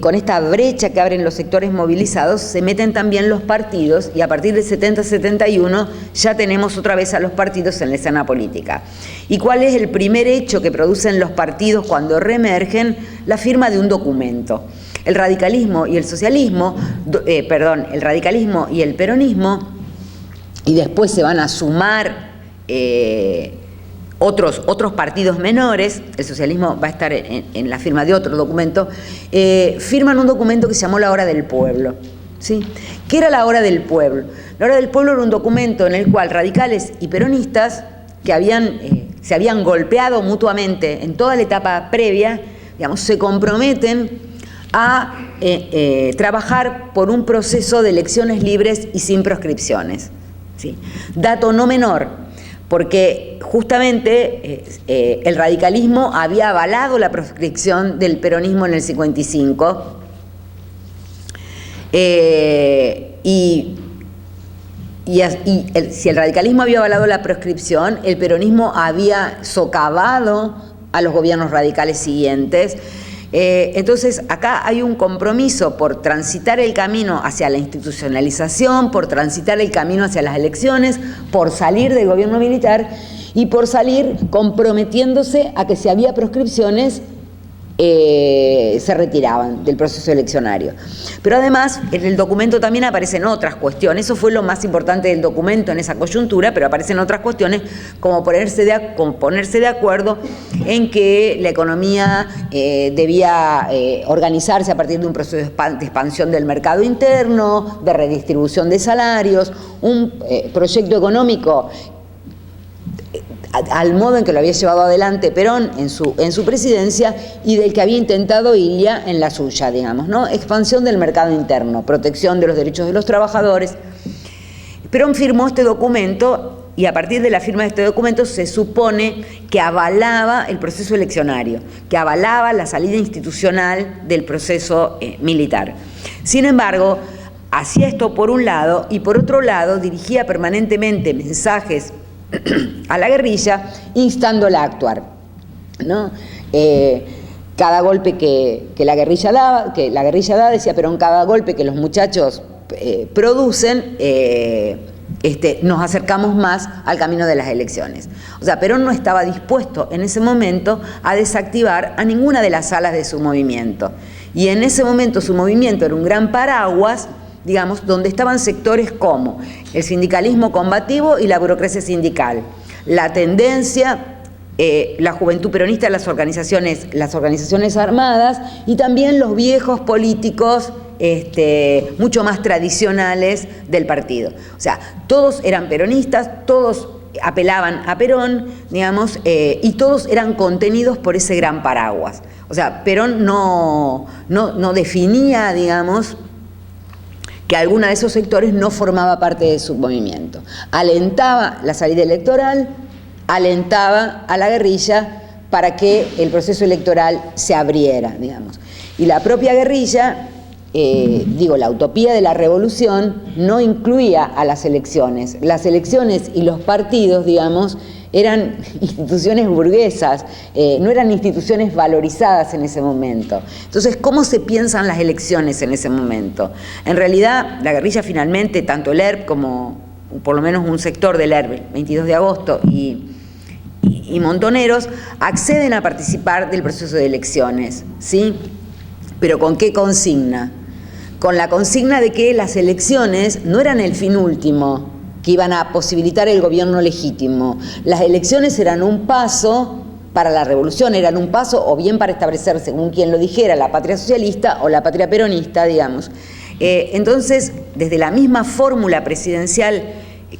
con esta brecha que abren los sectores movilizados, se meten también los partidos, y a partir del 70-71 ya tenemos otra vez a los partidos en la escena política. ¿Y cuál es el primer hecho que producen los partidos cuando reemergen? La firma de un documento. El radicalismo y el socialismo, el radicalismo y el peronismo, y después se van a sumar otros partidos menores, el socialismo va a estar en la firma de otro documento, firman un documento que se llamó La Hora del Pueblo, ¿sí? ¿Qué era La Hora del Pueblo? La Hora del Pueblo era un documento en el cual radicales y peronistas que se habían golpeado mutuamente en toda la etapa previa, digamos, se comprometen a trabajar por un proceso de elecciones libres y sin proscripciones, ¿sí? Dato no menor, porque justamente el radicalismo había avalado la proscripción del peronismo en el 55, si el radicalismo había avalado la proscripción, el peronismo había socavado a los gobiernos radicales siguientes. Entonces acá hay un compromiso por transitar el camino hacia la institucionalización, por transitar el camino hacia las elecciones, por salir del gobierno militar y por salir comprometiéndose a que si había proscripciones se retiraban del proceso eleccionario. Pero además en el documento también aparecen otras cuestiones, eso fue lo más importante del documento en esa coyuntura, pero aparecen otras cuestiones como ponerse de acuerdo en que la economía debía organizarse a partir de un proceso de expansión del mercado interno, de redistribución de salarios, un proyecto económico al modo en que lo había llevado adelante Perón en su presidencia y del que había intentado Ilia en la suya, digamos, ¿no? Expansión del mercado interno, protección de los derechos de los trabajadores. Perón firmó este documento y a partir de la firma de este documento se supone que avalaba el proceso eleccionario, que avalaba la salida institucional del proceso militar. Sin embargo, hacía esto por un lado y por otro lado dirigía permanentemente mensajes a la guerrilla instándola a actuar, ¿no? Cada golpe que la guerrilla da, decía Perón, cada golpe que los muchachos producen, nos acercamos más al camino de las elecciones. O sea, Perón no estaba dispuesto en ese momento a desactivar a ninguna de las alas de su movimiento. Y en ese momento su movimiento era un gran paraguas, digamos, donde estaban sectores como el sindicalismo combativo y la burocracia sindical, la tendencia, la juventud peronista, las organizaciones armadas y también los viejos políticos mucho más tradicionales del partido. O sea, todos eran peronistas, todos apelaban a Perón, digamos, y todos eran contenidos por ese gran paraguas. O sea, Perón no definía, digamos, que alguna de esos sectores no formaba parte de su movimiento. Alentaba la salida electoral, alentaba a la guerrilla para que el proceso electoral se abriera, digamos. Y la propia guerrilla, la utopía de la revolución no incluía a las elecciones. Las elecciones y los partidos, digamos, eran instituciones burguesas, no eran instituciones valorizadas en ese momento. Entonces, ¿cómo se piensan las elecciones en ese momento? En realidad, la guerrilla finalmente, tanto el ERP como por lo menos un sector del ERP, 22 de agosto y Montoneros, acceden a participar del proceso de elecciones, ¿sí? ¿Pero con qué consigna? Con la consigna de que las elecciones no eran el fin último, que iban a posibilitar el gobierno legítimo. Las elecciones eran un paso para la revolución, eran un paso o bien para establecer, según quien lo dijera, la patria socialista o la patria peronista, digamos. Entonces, desde la misma fórmula presidencial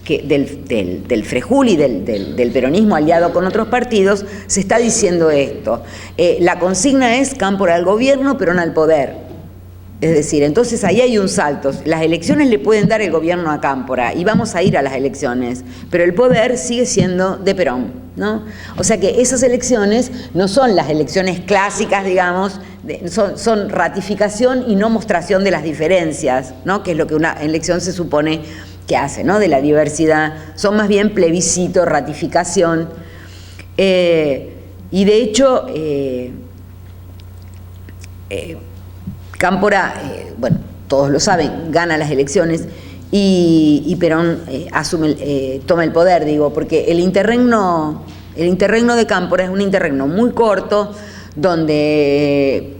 del Frejuli, del peronismo aliado con otros partidos, se está diciendo esto. La consigna es Cámpora al gobierno, Perón al poder. Es decir, entonces ahí hay un salto. Las elecciones le pueden dar el gobierno a Cámpora y vamos a ir a las elecciones, pero el poder sigue siendo de Perón, ¿no? O sea que esas elecciones no son las elecciones clásicas, digamos, son ratificación y no mostración de las diferencias, ¿no? Que es lo que una elección se supone que hace, ¿no? De la diversidad. Son más bien plebiscito, ratificación. Y de hecho, Cámpora, bueno, todos lo saben, gana las elecciones y Perón toma el poder, digo, porque el interregno de Cámpora es un interregno muy corto, donde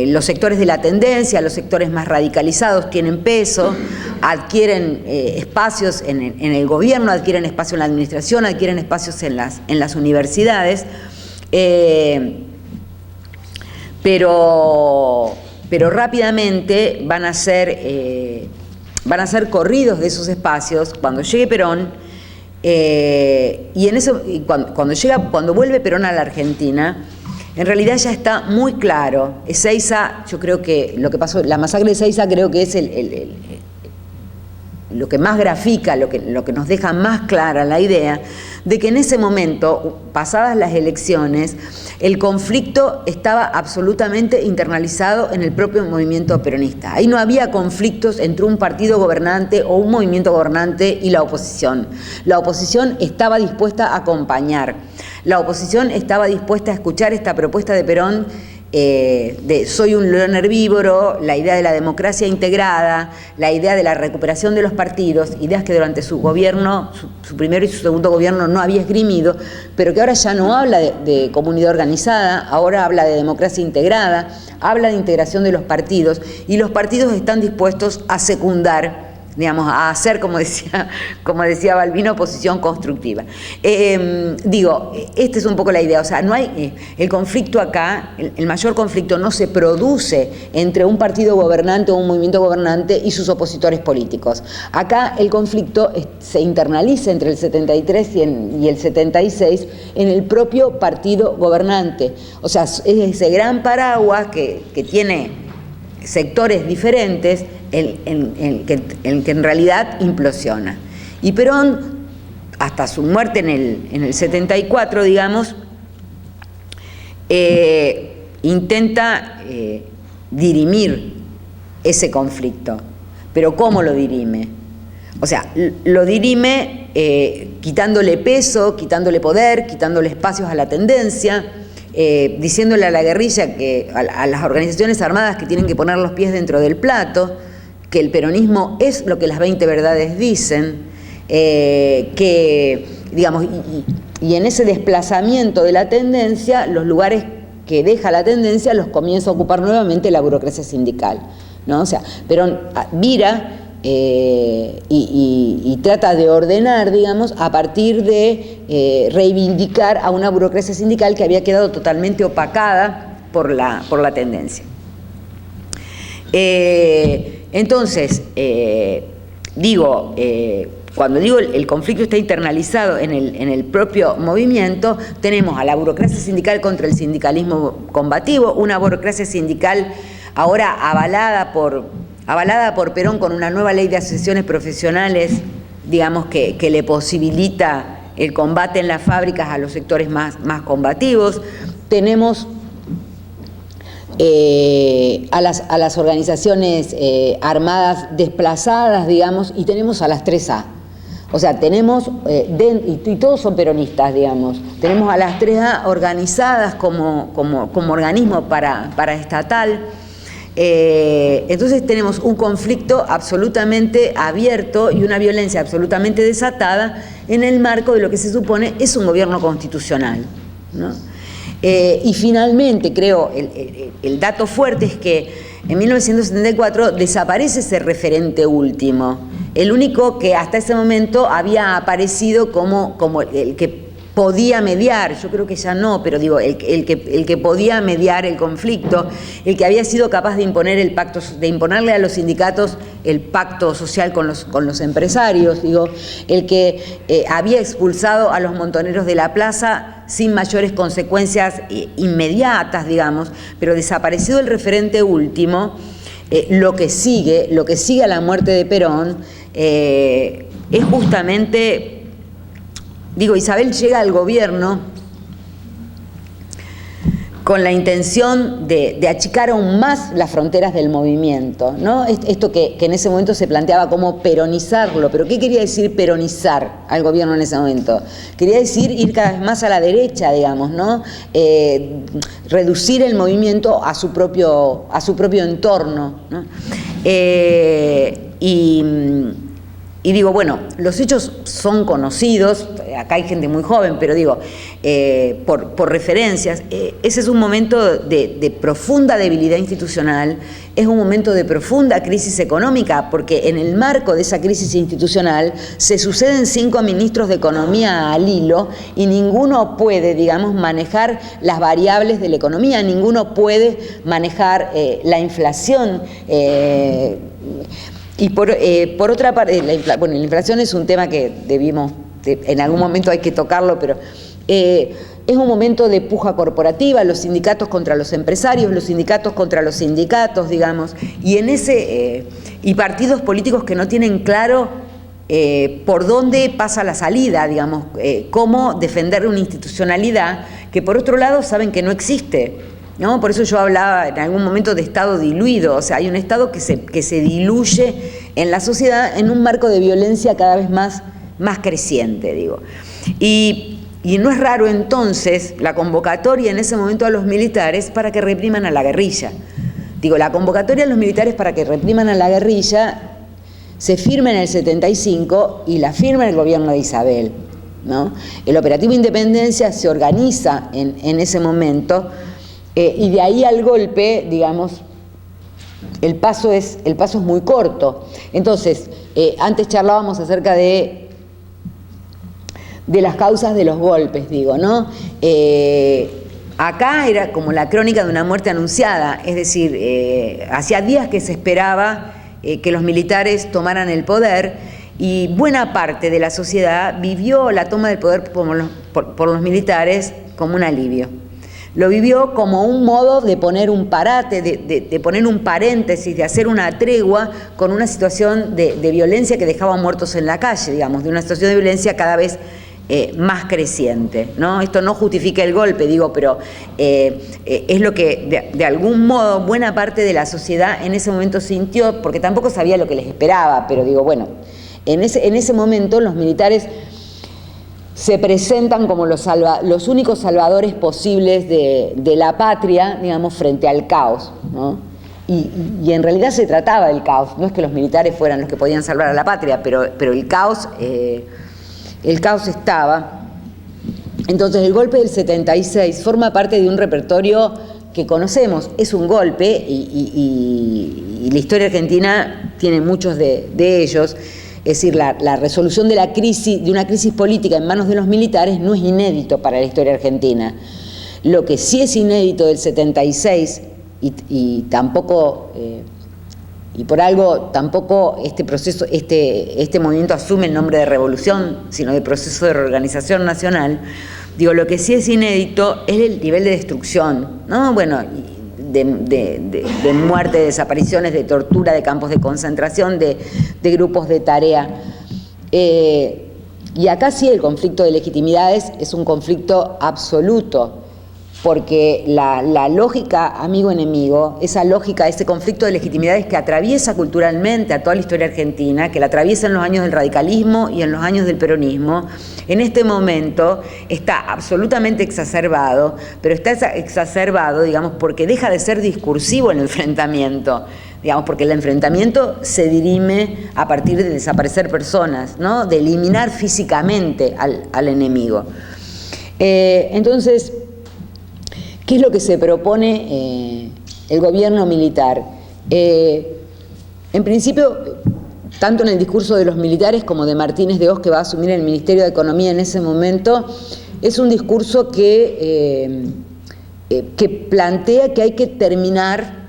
los sectores de la tendencia, los sectores más radicalizados tienen peso, adquieren espacios en el gobierno, adquieren espacio en la administración, adquieren espacios en las universidades, pero rápidamente van a ser corridos de esos espacios cuando llegue Perón, cuando vuelve Perón a la Argentina. En realidad ya está muy claro. Ezeiza, yo creo que lo que pasó, la masacre de Ezeiza creo que es lo que más grafica, lo que nos deja más clara la idea de que en ese momento, pasadas las elecciones, el conflicto estaba absolutamente internalizado en el propio movimiento peronista. Ahí no había conflictos entre un partido gobernante o un movimiento gobernante y la oposición. La oposición estaba dispuesta a acompañar. La oposición estaba dispuesta a escuchar esta propuesta de Perón de soy un león herbívoro, la idea de la democracia integrada, la idea de la recuperación de los partidos, ideas que durante su gobierno, su primero y su segundo gobierno no había esgrimido, pero que ahora ya no habla de comunidad organizada, ahora habla de democracia integrada, habla de integración de los partidos, y los partidos están dispuestos a secundar, digamos, a hacer, como decía Balbino, oposición constructiva. Esta es un poco la idea, o sea, no hay, el conflicto acá, el mayor conflicto no se produce entre un partido gobernante o un movimiento gobernante y sus opositores políticos. Acá el conflicto se internaliza entre el 73 y el 76 en el propio partido gobernante. O sea, es ese gran paraguas que tiene sectores diferentes, en que en realidad implosiona. Y Perón, hasta su muerte en el 74, digamos, intenta dirimir ese conflicto. Pero ¿cómo lo dirime? O sea, lo dirime quitándole peso, quitándole poder, quitándole espacios a la tendencia, diciéndole a la guerrilla, a las organizaciones armadas que tienen que poner los pies dentro del plato, que el peronismo es lo que las 20 verdades dicen, que, digamos, y en ese desplazamiento de la tendencia, los lugares que deja la tendencia los comienza a ocupar nuevamente la burocracia sindical, ¿no? O sea, Perón vira y trata de ordenar, digamos, a partir de reivindicar a una burocracia sindical que había quedado totalmente opacada por la tendencia. Entonces, cuando digo el conflicto está internalizado en el propio movimiento, tenemos a la burocracia sindical contra el sindicalismo combativo, una burocracia sindical ahora avalada por Perón con una nueva ley de asociaciones profesionales, digamos, que le posibilita el combate en las fábricas a los sectores más combativos. Tenemos a las organizaciones armadas desplazadas, digamos, y tenemos a las 3A. O sea, tenemos, y todos son peronistas, digamos, tenemos a las 3A organizadas como organismo paraestatal. Entonces tenemos un conflicto absolutamente abierto y una violencia absolutamente desatada en el marco de lo que se supone es un gobierno constitucional, ¿no? Y finalmente, creo, el dato fuerte es que en 1974 desaparece ese referente último, el único que hasta ese momento había aparecido como el que podía mediar, yo creo que ya no, pero digo, el que podía mediar el conflicto, el que había sido capaz de imponer el pacto, de imponerle a los sindicatos el pacto social con los empresarios, digo, el que había expulsado a los montoneros de la plaza sin mayores consecuencias inmediatas, digamos, pero desaparecido el referente último, lo que sigue a la muerte de Perón, es justamente... Digo, Isabel llega al gobierno con la intención de achicar aún más las fronteras del movimiento, ¿no? Esto que en ese momento se planteaba como peronizarlo, pero ¿qué quería decir peronizar al gobierno en ese momento? Quería decir ir cada vez más a la derecha, digamos, ¿no? Reducir el movimiento a su propio entorno, ¿no? Y digo, bueno, los hechos son conocidos, acá hay gente muy joven, pero digo, por referencias, ese es un momento de profunda debilidad institucional, es un momento de profunda crisis económica, porque en el marco de esa crisis institucional se suceden 5 ministros de Economía al hilo y ninguno puede, digamos, manejar las variables de la economía, ninguno puede manejar la inflación. Y por otra parte, la inflación es un tema que en algún momento hay que tocarlo, pero es un momento de puja corporativa, los sindicatos contra los empresarios, los sindicatos contra los sindicatos, digamos, y partidos políticos que no tienen claro por dónde pasa la salida, digamos, cómo defender una institucionalidad que por otro lado saben que no existe, ¿no? Por eso yo hablaba en algún momento de Estado diluido, o sea, hay un Estado que se diluye en la sociedad en un marco de violencia cada vez más creciente, digo. Y no es raro entonces la convocatoria en ese momento a los militares para que repriman a la guerrilla. Digo, la convocatoria a los militares para que repriman a la guerrilla se firma en el 75 y la firma el gobierno de Isabel, ¿no? El operativo Independencia se organiza en ese momento. Y de ahí al golpe, digamos, el paso es muy corto. Entonces, antes charlábamos acerca de las causas de los golpes, digo, ¿no? Acá era como la crónica de una muerte anunciada, es decir, hacía días que se esperaba que los militares tomaran el poder y buena parte de la sociedad vivió la toma del poder por los militares como un alivio. Lo vivió como un modo de poner un parate, de poner un paréntesis, de hacer una tregua con una situación de violencia que dejaba muertos en la calle, digamos, de una situación de violencia cada vez más creciente, ¿no? Esto no justifica el golpe, digo, pero es lo que de algún modo buena parte de la sociedad en ese momento sintió, porque tampoco sabía lo que les esperaba, pero digo, bueno, en ese momento los militares se presentan como los únicos salvadores posibles de la patria, digamos, frente al caos, ¿no? Y en realidad se trataba del caos, no es que los militares fueran los que podían salvar a la patria, pero el caos estaba. Entonces el golpe del 76 forma parte de un repertorio que conocemos, es un golpe y la historia argentina tiene muchos de ellos. Es decir, la resolución de una crisis política en manos de los militares no es inédito para la historia argentina. Lo que sí es inédito del 76 y tampoco, y por algo tampoco este proceso, este movimiento asume el nombre de revolución, sino de proceso de reorganización nacional. Digo, lo que sí es inédito es el nivel de destrucción, ¿no? Bueno, de muerte, de desapariciones, de tortura, de campos de concentración, de grupos de tarea. Y acá sí el conflicto de legitimidades es un conflicto absoluto, porque la lógica amigo-enemigo, esa lógica, ese conflicto de legitimidades que atraviesa culturalmente a toda la historia argentina, que la atraviesa en los años del radicalismo y en los años del peronismo, en este momento está absolutamente exacerbado, pero está exacerbado, digamos, porque deja de ser discursivo el enfrentamiento, digamos, porque el enfrentamiento se dirime a partir de desaparecer personas, ¿no? De eliminar físicamente al enemigo. Entonces, ¿qué es lo que se propone el gobierno militar? En principio, tanto en el discurso de los militares como de Martínez de Hoz, que va a asumir el Ministerio de Economía en ese momento, es un discurso que plantea que hay que terminar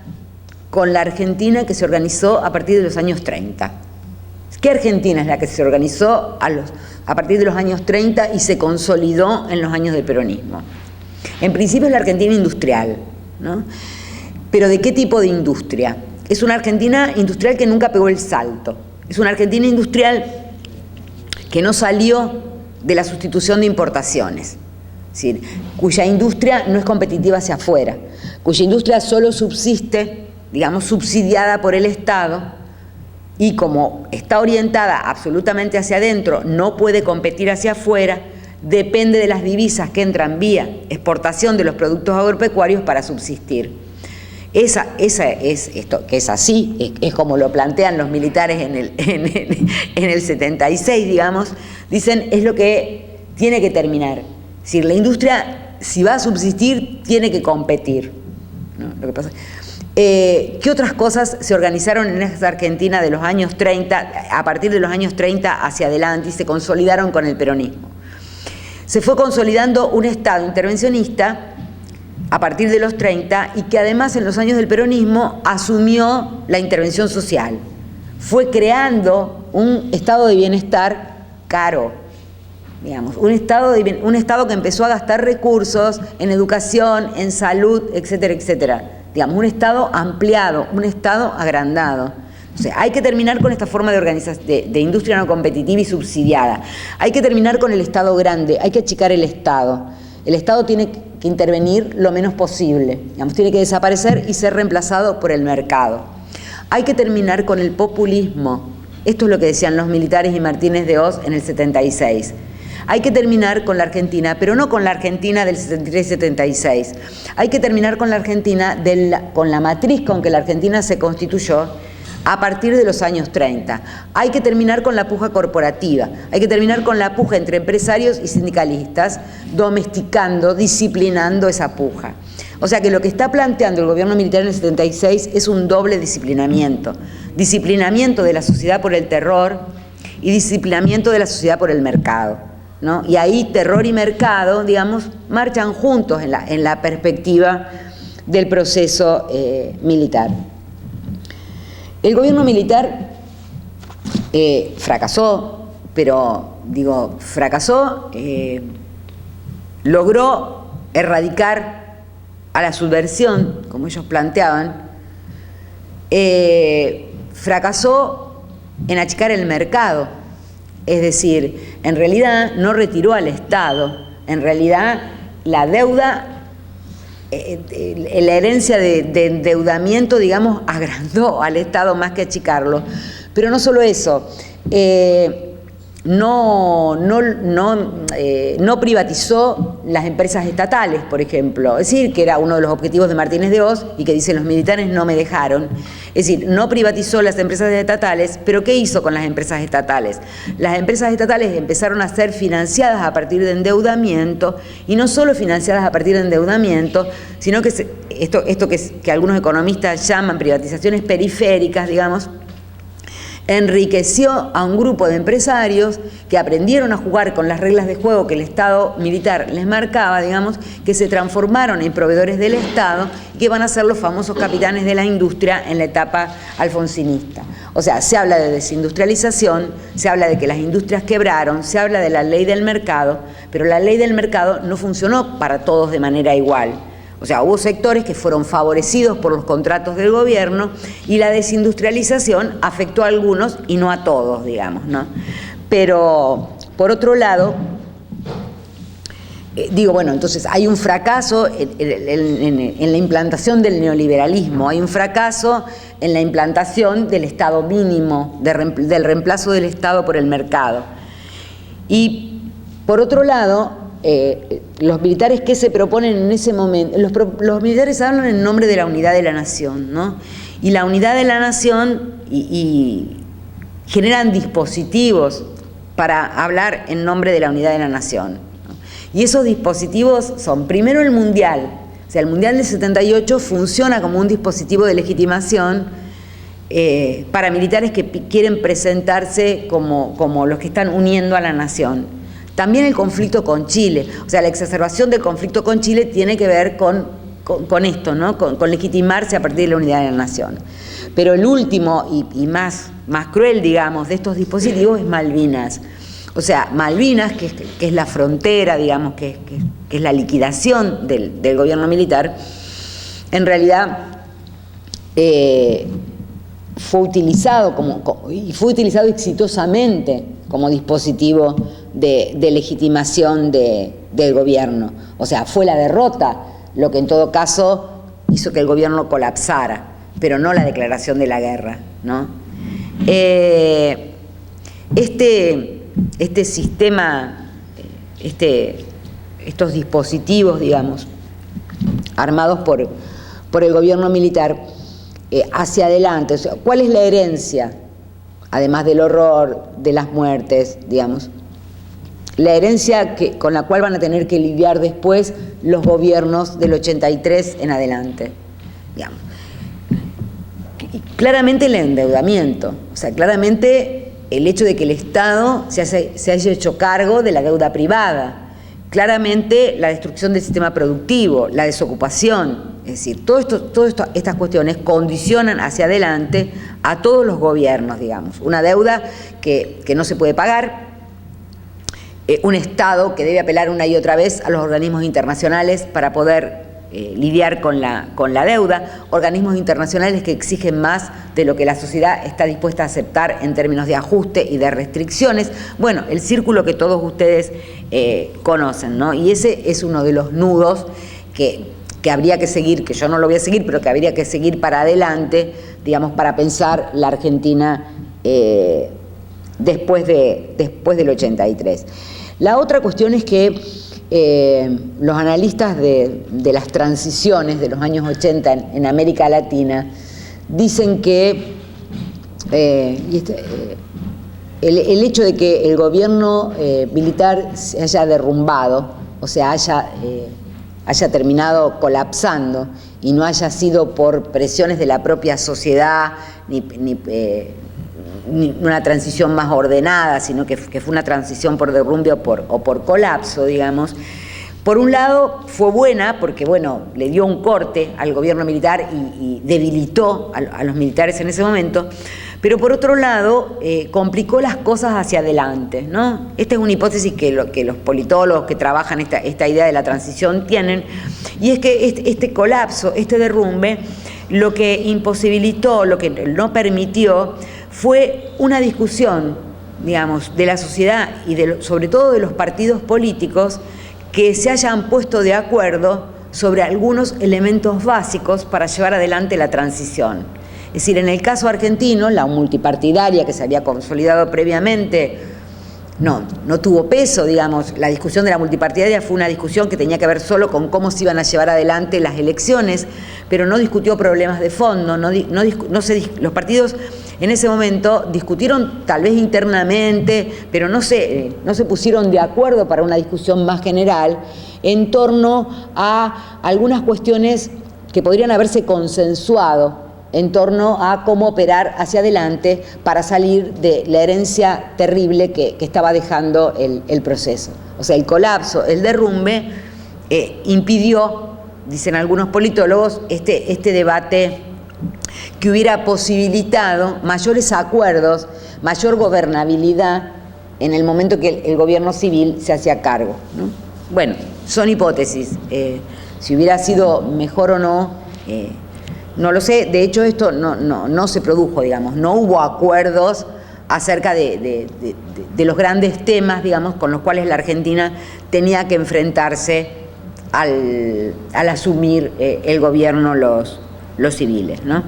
con la Argentina que se organizó a partir de los años 30. ¿Qué Argentina es la que se organizó a partir de los años 30 y se consolidó en los años del peronismo? En principio es la Argentina industrial, ¿no? Pero ¿de qué tipo de industria? Es una Argentina industrial que nunca pegó el salto. Es una Argentina industrial que no salió de la sustitución de importaciones, es decir, cuya industria no es competitiva hacia afuera, cuya industria solo subsiste, digamos, subsidiada por el Estado, y como está orientada absolutamente hacia adentro, no puede competir hacia afuera, depende de las divisas que entran vía exportación de los productos agropecuarios para subsistir. Esa es esto, que es así, es como lo plantean los militares en el 76, digamos, dicen, es lo que tiene que terminar. Es decir, la industria, si va a subsistir, tiene que competir, ¿no? Lo que pasa, ¿qué otras cosas se organizaron en esta Argentina de los años 30, a partir de los años 30 hacia adelante, y se consolidaron con el peronismo? Se fue consolidando un Estado intervencionista a partir de los 30 y que además en los años del peronismo asumió la intervención social. Fue creando un estado de bienestar caro, digamos, un estado que empezó a gastar recursos en educación, en salud, etcétera, etcétera. Digamos, un estado ampliado, un estado agrandado. O sea, hay que terminar con esta forma de organización de industria no competitiva y subsidiada. Hay que terminar con el Estado grande, hay que achicar el Estado. El Estado tiene que intervenir lo menos posible, digamos, tiene que desaparecer y ser reemplazado por el mercado. Hay que terminar con el populismo. Esto es lo que decían los militares y Martínez de Hoz en el 76. Hay que terminar con la Argentina, pero no con la Argentina del 73-76. Hay que terminar con la Argentina, con la matriz con que la Argentina se constituyó a partir de los años 30. Hay que terminar con la puja corporativa, hay que terminar con la puja entre empresarios y sindicalistas, domesticando, disciplinando esa puja. O sea que lo que está planteando el gobierno militar en el 76 es un doble disciplinamiento. Disciplinamiento de la sociedad por el terror y disciplinamiento de la sociedad por el mercado, ¿no? Y ahí terror y mercado, digamos, marchan juntos en la perspectiva del proceso militar. El gobierno militar fracasó, pero digo, fracasó, logró erradicar a la subversión, como ellos planteaban, fracasó en achicar el mercado, es decir, en realidad no retiró al Estado, en realidad la deuda, la herencia de endeudamiento, digamos, agrandó al Estado más que achicarlo. Pero no solo eso, no privatizó las empresas estatales, por ejemplo. Es decir, que era uno de los objetivos de Martínez de Hoz y que dicen los militares no me dejaron. Es decir, no privatizó las empresas estatales, pero ¿qué hizo con las empresas estatales? Las empresas estatales empezaron a ser financiadas a partir de endeudamiento, y no solo financiadas a partir de endeudamiento, sino que esto que algunos economistas llaman privatizaciones periféricas, digamos, enriqueció a un grupo de empresarios que aprendieron a jugar con las reglas de juego que el Estado militar les marcaba, digamos, que se transformaron en proveedores del Estado y que van a ser los famosos capitanes de la industria en la etapa alfonsinista. O sea, se habla de desindustrialización, se habla de que las industrias quebraron, se habla de la ley del mercado, pero la ley del mercado no funcionó para todos de manera igual. O sea, hubo sectores que fueron favorecidos por los contratos del gobierno y la desindustrialización afectó a algunos y no a todos, digamos, ¿no? Pero, por otro lado, digo, bueno, entonces hay un fracaso en la implantación del neoliberalismo, hay un fracaso en la implantación del Estado mínimo, del reemplazo del Estado por el mercado. Y, por otro lado, los militares que se proponen en ese momento, los militares hablan en nombre de la unidad de la nación, ¿no? Y la unidad de la nación y generan dispositivos para hablar en nombre de la unidad de la nación, ¿no? Y esos dispositivos son, primero, el Mundial. O sea, el Mundial del 78 funciona como un dispositivo de legitimación para militares que quieren presentarse como los que están uniendo a la nación. También el conflicto con Chile, o sea, la exacerbación del conflicto con Chile tiene que ver con esto, ¿no? Con legitimarse a partir de la unidad de la nación. Pero el último y más cruel, digamos, de estos dispositivos es Malvinas. O sea, Malvinas, que es la frontera, digamos, que es la liquidación del gobierno militar, en realidad fue utilizado exitosamente como dispositivo de legitimación del gobierno. O sea, fue la derrota lo que en todo caso hizo que el gobierno colapsara, pero no la declaración de la guerra, ¿no? Este sistema, estos dispositivos, digamos, armados por el gobierno militar, hacia adelante, o sea, ¿cuál es la herencia? Además del horror, de las muertes, digamos, la herencia con la cual van a tener que lidiar después los gobiernos del 83 en adelante, digamos. Claramente el endeudamiento, o sea, claramente el hecho de que el Estado se haya hecho cargo de la deuda privada, claramente la destrucción del sistema productivo, la desocupación, es decir, todas estas cuestiones condicionan hacia adelante a todos los gobiernos, digamos. Una deuda que no se puede pagar, un Estado que debe apelar una y otra vez a los organismos internacionales para poder lidiar con la deuda, organismos internacionales que exigen más de lo que la sociedad está dispuesta a aceptar en términos de ajuste y de restricciones. Bueno, el círculo que todos ustedes conocen, ¿no? Y ese es uno de los nudos que habría que seguir, que yo no lo voy a seguir, pero que habría que seguir para adelante, digamos, para pensar la Argentina después del 83. La otra cuestión es que los analistas de las transiciones de los años 80 en América Latina dicen que el hecho de que el gobierno militar se haya derrumbado, o sea, haya terminado colapsando y no haya sido por presiones de la propia sociedad ni una transición más ordenada, sino que fue una transición por derrumbe o por colapso, digamos. Por un lado fue buena porque, bueno, le dio un corte al gobierno militar y debilitó a los militares en ese momento, pero por otro lado complicó las cosas hacia adelante, ¿no? Esta es una hipótesis que los politólogos que trabajan esta idea de la transición tienen, y es que este colapso, este derrumbe, lo que imposibilitó, lo que no permitió, fue una discusión, digamos, de la sociedad y sobre todo de los partidos políticos que se hayan puesto de acuerdo sobre algunos elementos básicos para llevar adelante la transición. Es decir, en el caso argentino, la multipartidaria que se había consolidado previamente no tuvo peso, digamos. La discusión de la multipartidaria fue una discusión que tenía que ver solo con cómo se iban a llevar adelante las elecciones, pero no discutió problemas de fondo, los partidos en ese momento discutieron tal vez internamente, pero no se pusieron de acuerdo para una discusión más general en torno a algunas cuestiones que podrían haberse consensuado en torno a cómo operar hacia adelante para salir de la herencia terrible que estaba dejando el proceso. O sea, el colapso, el derrumbe impidió, dicen algunos politólogos, este debate que hubiera posibilitado mayores acuerdos, mayor gobernabilidad en el momento que el gobierno civil se hacía cargo, ¿no? Bueno, son hipótesis. Si hubiera sido mejor o no, no lo sé. De hecho, esto no se produjo, digamos. No hubo acuerdos acerca de los grandes temas, digamos, con los cuales la Argentina tenía que enfrentarse al asumir el gobierno los civiles, ¿no?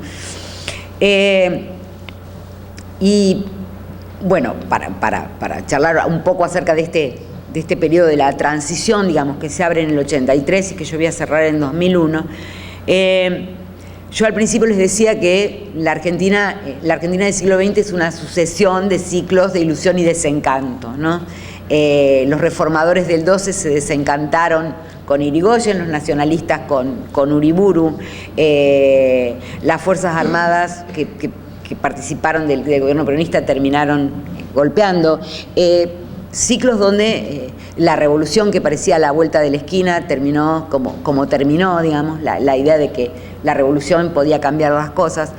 Y bueno, para charlar un poco acerca de este periodo de la transición, digamos, que se abre en el 83 y que yo voy a cerrar en 2001, yo al principio les decía que la Argentina del siglo XX es una sucesión de ciclos de ilusión y desencanto, ¿no? Los reformadores del 12 se desencantaron con Irigoyen, los nacionalistas con Uriburu, las Fuerzas Armadas que participaron del gobierno peronista terminaron golpeando. ciclos donde la revolución que parecía a la vuelta de la esquina terminó como terminó, digamos, la idea de que la revolución podía cambiar las cosas.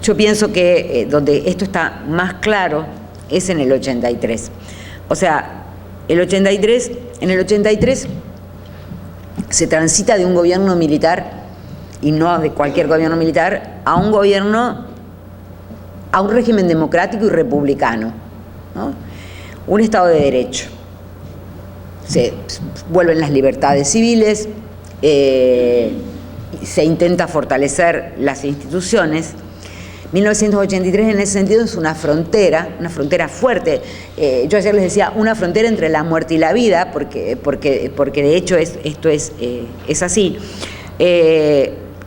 Yo pienso que donde esto está más claro es en el 83. O sea, en el 83 se transita de un gobierno militar, y no de cualquier gobierno militar, a un gobierno, a un régimen democrático y republicano, ¿no? Un Estado de Derecho. Se vuelven las libertades civiles, se intenta fortalecer las instituciones. 1983 en ese sentido es una frontera fuerte. Yo ayer les decía, una frontera entre la muerte y la vida, porque de hecho esto es así.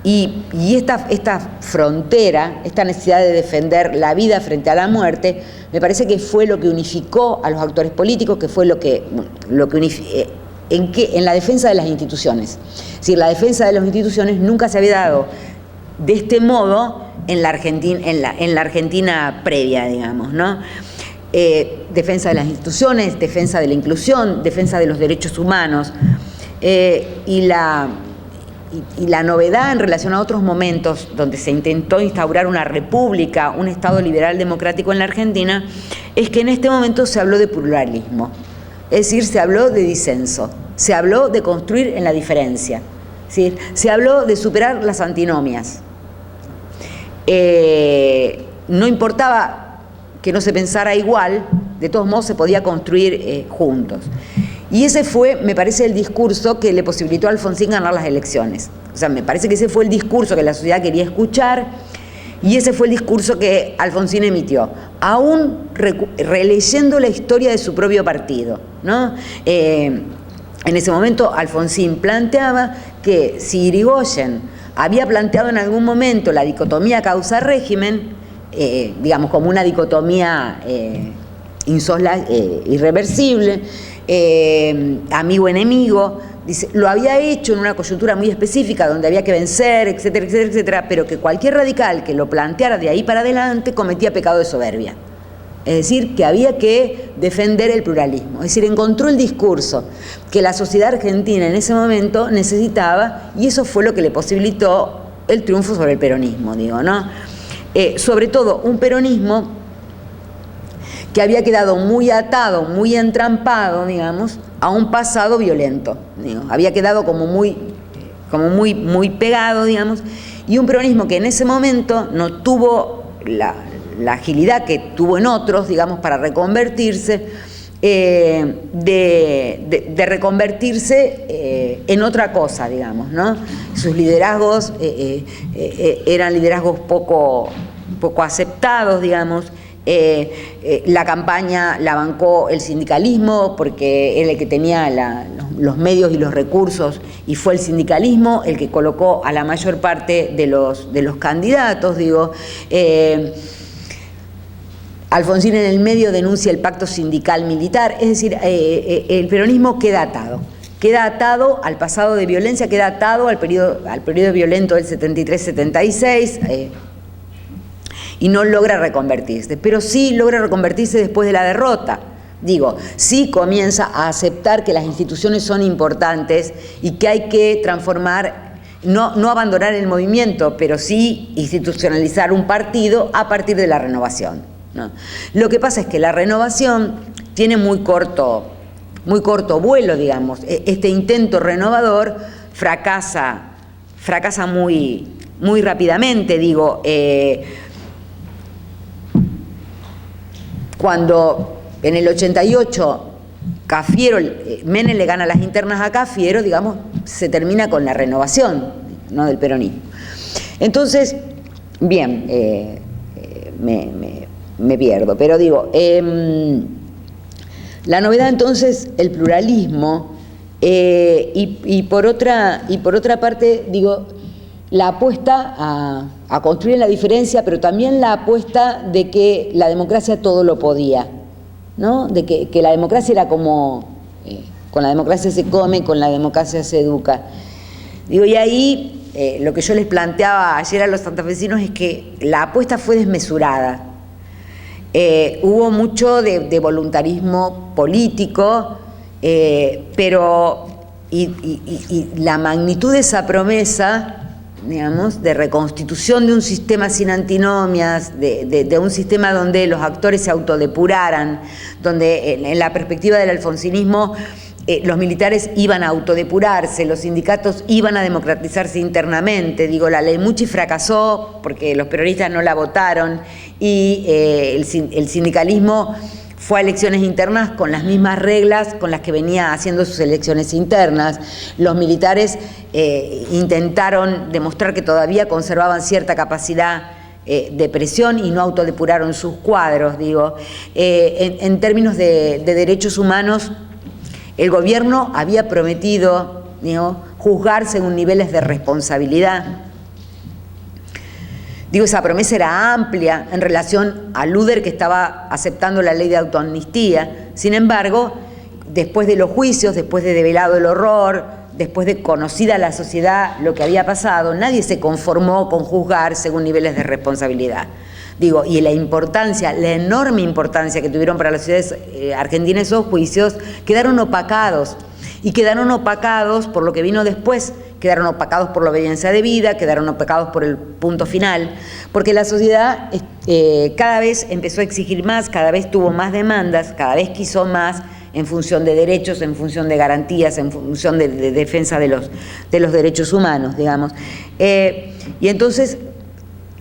Y esta frontera, esta necesidad de defender la vida frente a la muerte, me parece que fue lo que unificó a los actores políticos, que fue lo que unificó en la defensa de las instituciones. Es decir, la defensa de las instituciones nunca se había dado de este modo en la Argentina previa, digamos, ¿no? Defensa de las instituciones, defensa de la inclusión, defensa de los derechos humanos, y la novedad en relación a otros momentos donde se intentó instaurar una república, un Estado liberal democrático en la Argentina, es que en este momento se habló de pluralismo, es decir, se habló de disenso, se habló de construir en la diferencia, ¿sí? Se habló de superar las antinomias. No importaba que no se pensara igual, de todos modos se podía construir juntos. Y ese fue, me parece, el discurso que le posibilitó a Alfonsín ganar las elecciones. O sea, me parece que ese fue el discurso que la sociedad quería escuchar, y ese fue el discurso que Alfonsín emitió, aún releyendo la historia de su propio partido, ¿no? En ese momento Alfonsín planteaba que si Irigoyen había planteado en algún momento la dicotomía causa-régimen, digamos, como una dicotomía irreversible, amigo-enemigo, dice, lo había hecho en una coyuntura muy específica donde había que vencer, etcétera, etcétera, etcétera, pero que cualquier radical que lo planteara de ahí para adelante cometía pecado de soberbia. Es decir, que había que defender el pluralismo. Es decir, encontró el discurso que la sociedad argentina en ese momento necesitaba, y eso fue lo que le posibilitó el triunfo sobre el peronismo, digo, ¿no? Sobre todo un peronismo que había quedado muy atado, muy entrampado, digamos, a un pasado violento, digo, había quedado como muy pegado, digamos, y un peronismo que en ese momento no tuvo la agilidad que tuvo en otros, digamos, para reconvertirse, de reconvertirse en otra cosa, digamos, ¿no? Sus liderazgos eran liderazgos poco aceptados, digamos. La campaña la bancó el sindicalismo porque era el que tenía los medios y los recursos, y fue el sindicalismo el que colocó a la mayor parte de los candidatos, digo. Alfonsín en el medio denuncia el pacto sindical militar, es decir, el peronismo queda atado al pasado de violencia, queda atado al periodo violento del 73-76, y no logra reconvertirse, pero sí logra reconvertirse después de la derrota. Digo, sí comienza a aceptar que las instituciones son importantes y que hay que transformar, no abandonar el movimiento, pero sí institucionalizar un partido a partir de la renovación, ¿no? Lo que pasa es que la renovación tiene muy corto vuelo, digamos. Este intento renovador fracasa muy rápidamente, digo. Cuando en el 88 Cafiero, Menem le gana las internas a Cafiero, digamos, se termina con la renovación, ¿no?, del peronismo. Entonces, bien, me pierdo, pero digo, la novedad entonces, el pluralismo, y por otra parte, digo, la apuesta a construir la diferencia, pero también la apuesta de que la democracia todo lo podía, ¿no? De que la democracia era como, con la democracia se come, con la democracia se educa. Digo, y ahí lo que yo les planteaba ayer a los santafesinos es que la apuesta fue desmesurada. Hubo mucho de voluntarismo político, pero la magnitud de esa promesa, digamos, de reconstitución de un sistema sin antinomias, de un sistema donde los actores se autodepuraran, donde en la perspectiva del alfonsinismo los militares iban a autodepurarse, los sindicatos iban a democratizarse internamente. Digo, la ley Mucci fracasó porque los peronistas no la votaron y el sindicalismo fue a elecciones internas con las mismas reglas con las que venía haciendo sus elecciones internas. Los militares intentaron demostrar que todavía conservaban cierta capacidad de presión y no autodepuraron sus cuadros. Digo, en términos de derechos humanos, el gobierno había prometido, digo, juzgar según niveles de responsabilidad. Digo, esa promesa era amplia en relación a Luder, que estaba aceptando la ley de autoamnistía. Sin embargo, después de los juicios, después de develado el horror, después de conocida la sociedad lo que había pasado, nadie se conformó con juzgar según niveles de responsabilidad. Digo, y la importancia, la enorme importancia que tuvieron para las sociedades argentinas esos juicios, quedaron opacados. Y quedaron opacados por lo que vino después, quedaron opacados por la obediencia debida, quedaron opacados por el punto final, porque la sociedad cada vez empezó a exigir más, cada vez tuvo más demandas, cada vez quiso más en función de derechos, en función de garantías, en función de defensa de los derechos humanos, digamos. Y entonces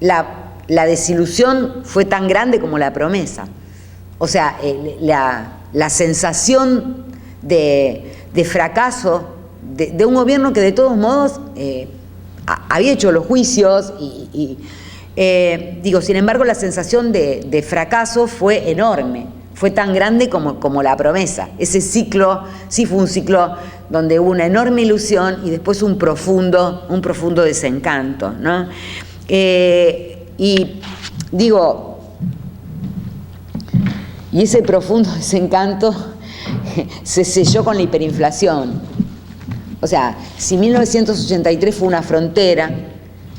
la desilusión fue tan grande como la promesa. O sea, la sensación de fracaso de un gobierno que de todos modos había hecho los juicios digo, sin embargo, la sensación de fracaso fue enorme, fue tan grande como la promesa. Ese ciclo sí fue un ciclo donde hubo una enorme ilusión y después un profundo desencanto, ¿no? Y digo, y ese profundo desencanto se selló con la hiperinflación. O sea, si 1983 fue una frontera,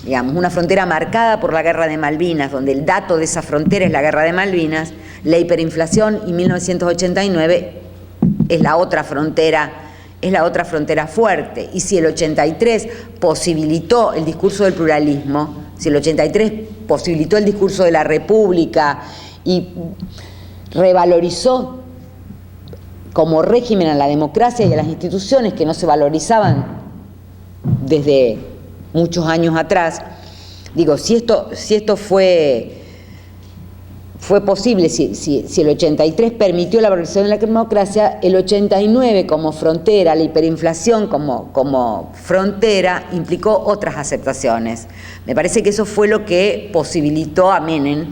digamos, una frontera marcada por la Guerra de Malvinas, donde el dato de esa frontera es la Guerra de Malvinas, la hiperinflación y 1989 es la otra frontera fuerte. Y si el 83 posibilitó el discurso del pluralismo, si el 83 posibilitó el discurso de la República y revalorizó como régimen a la democracia y a las instituciones que no se valorizaban desde muchos años atrás, digo, si esto fue posible, si el 83 permitió la valorización de la democracia, el 89 como frontera, la hiperinflación como frontera, implicó otras aceptaciones. Me parece que eso fue lo que posibilitó a Menem,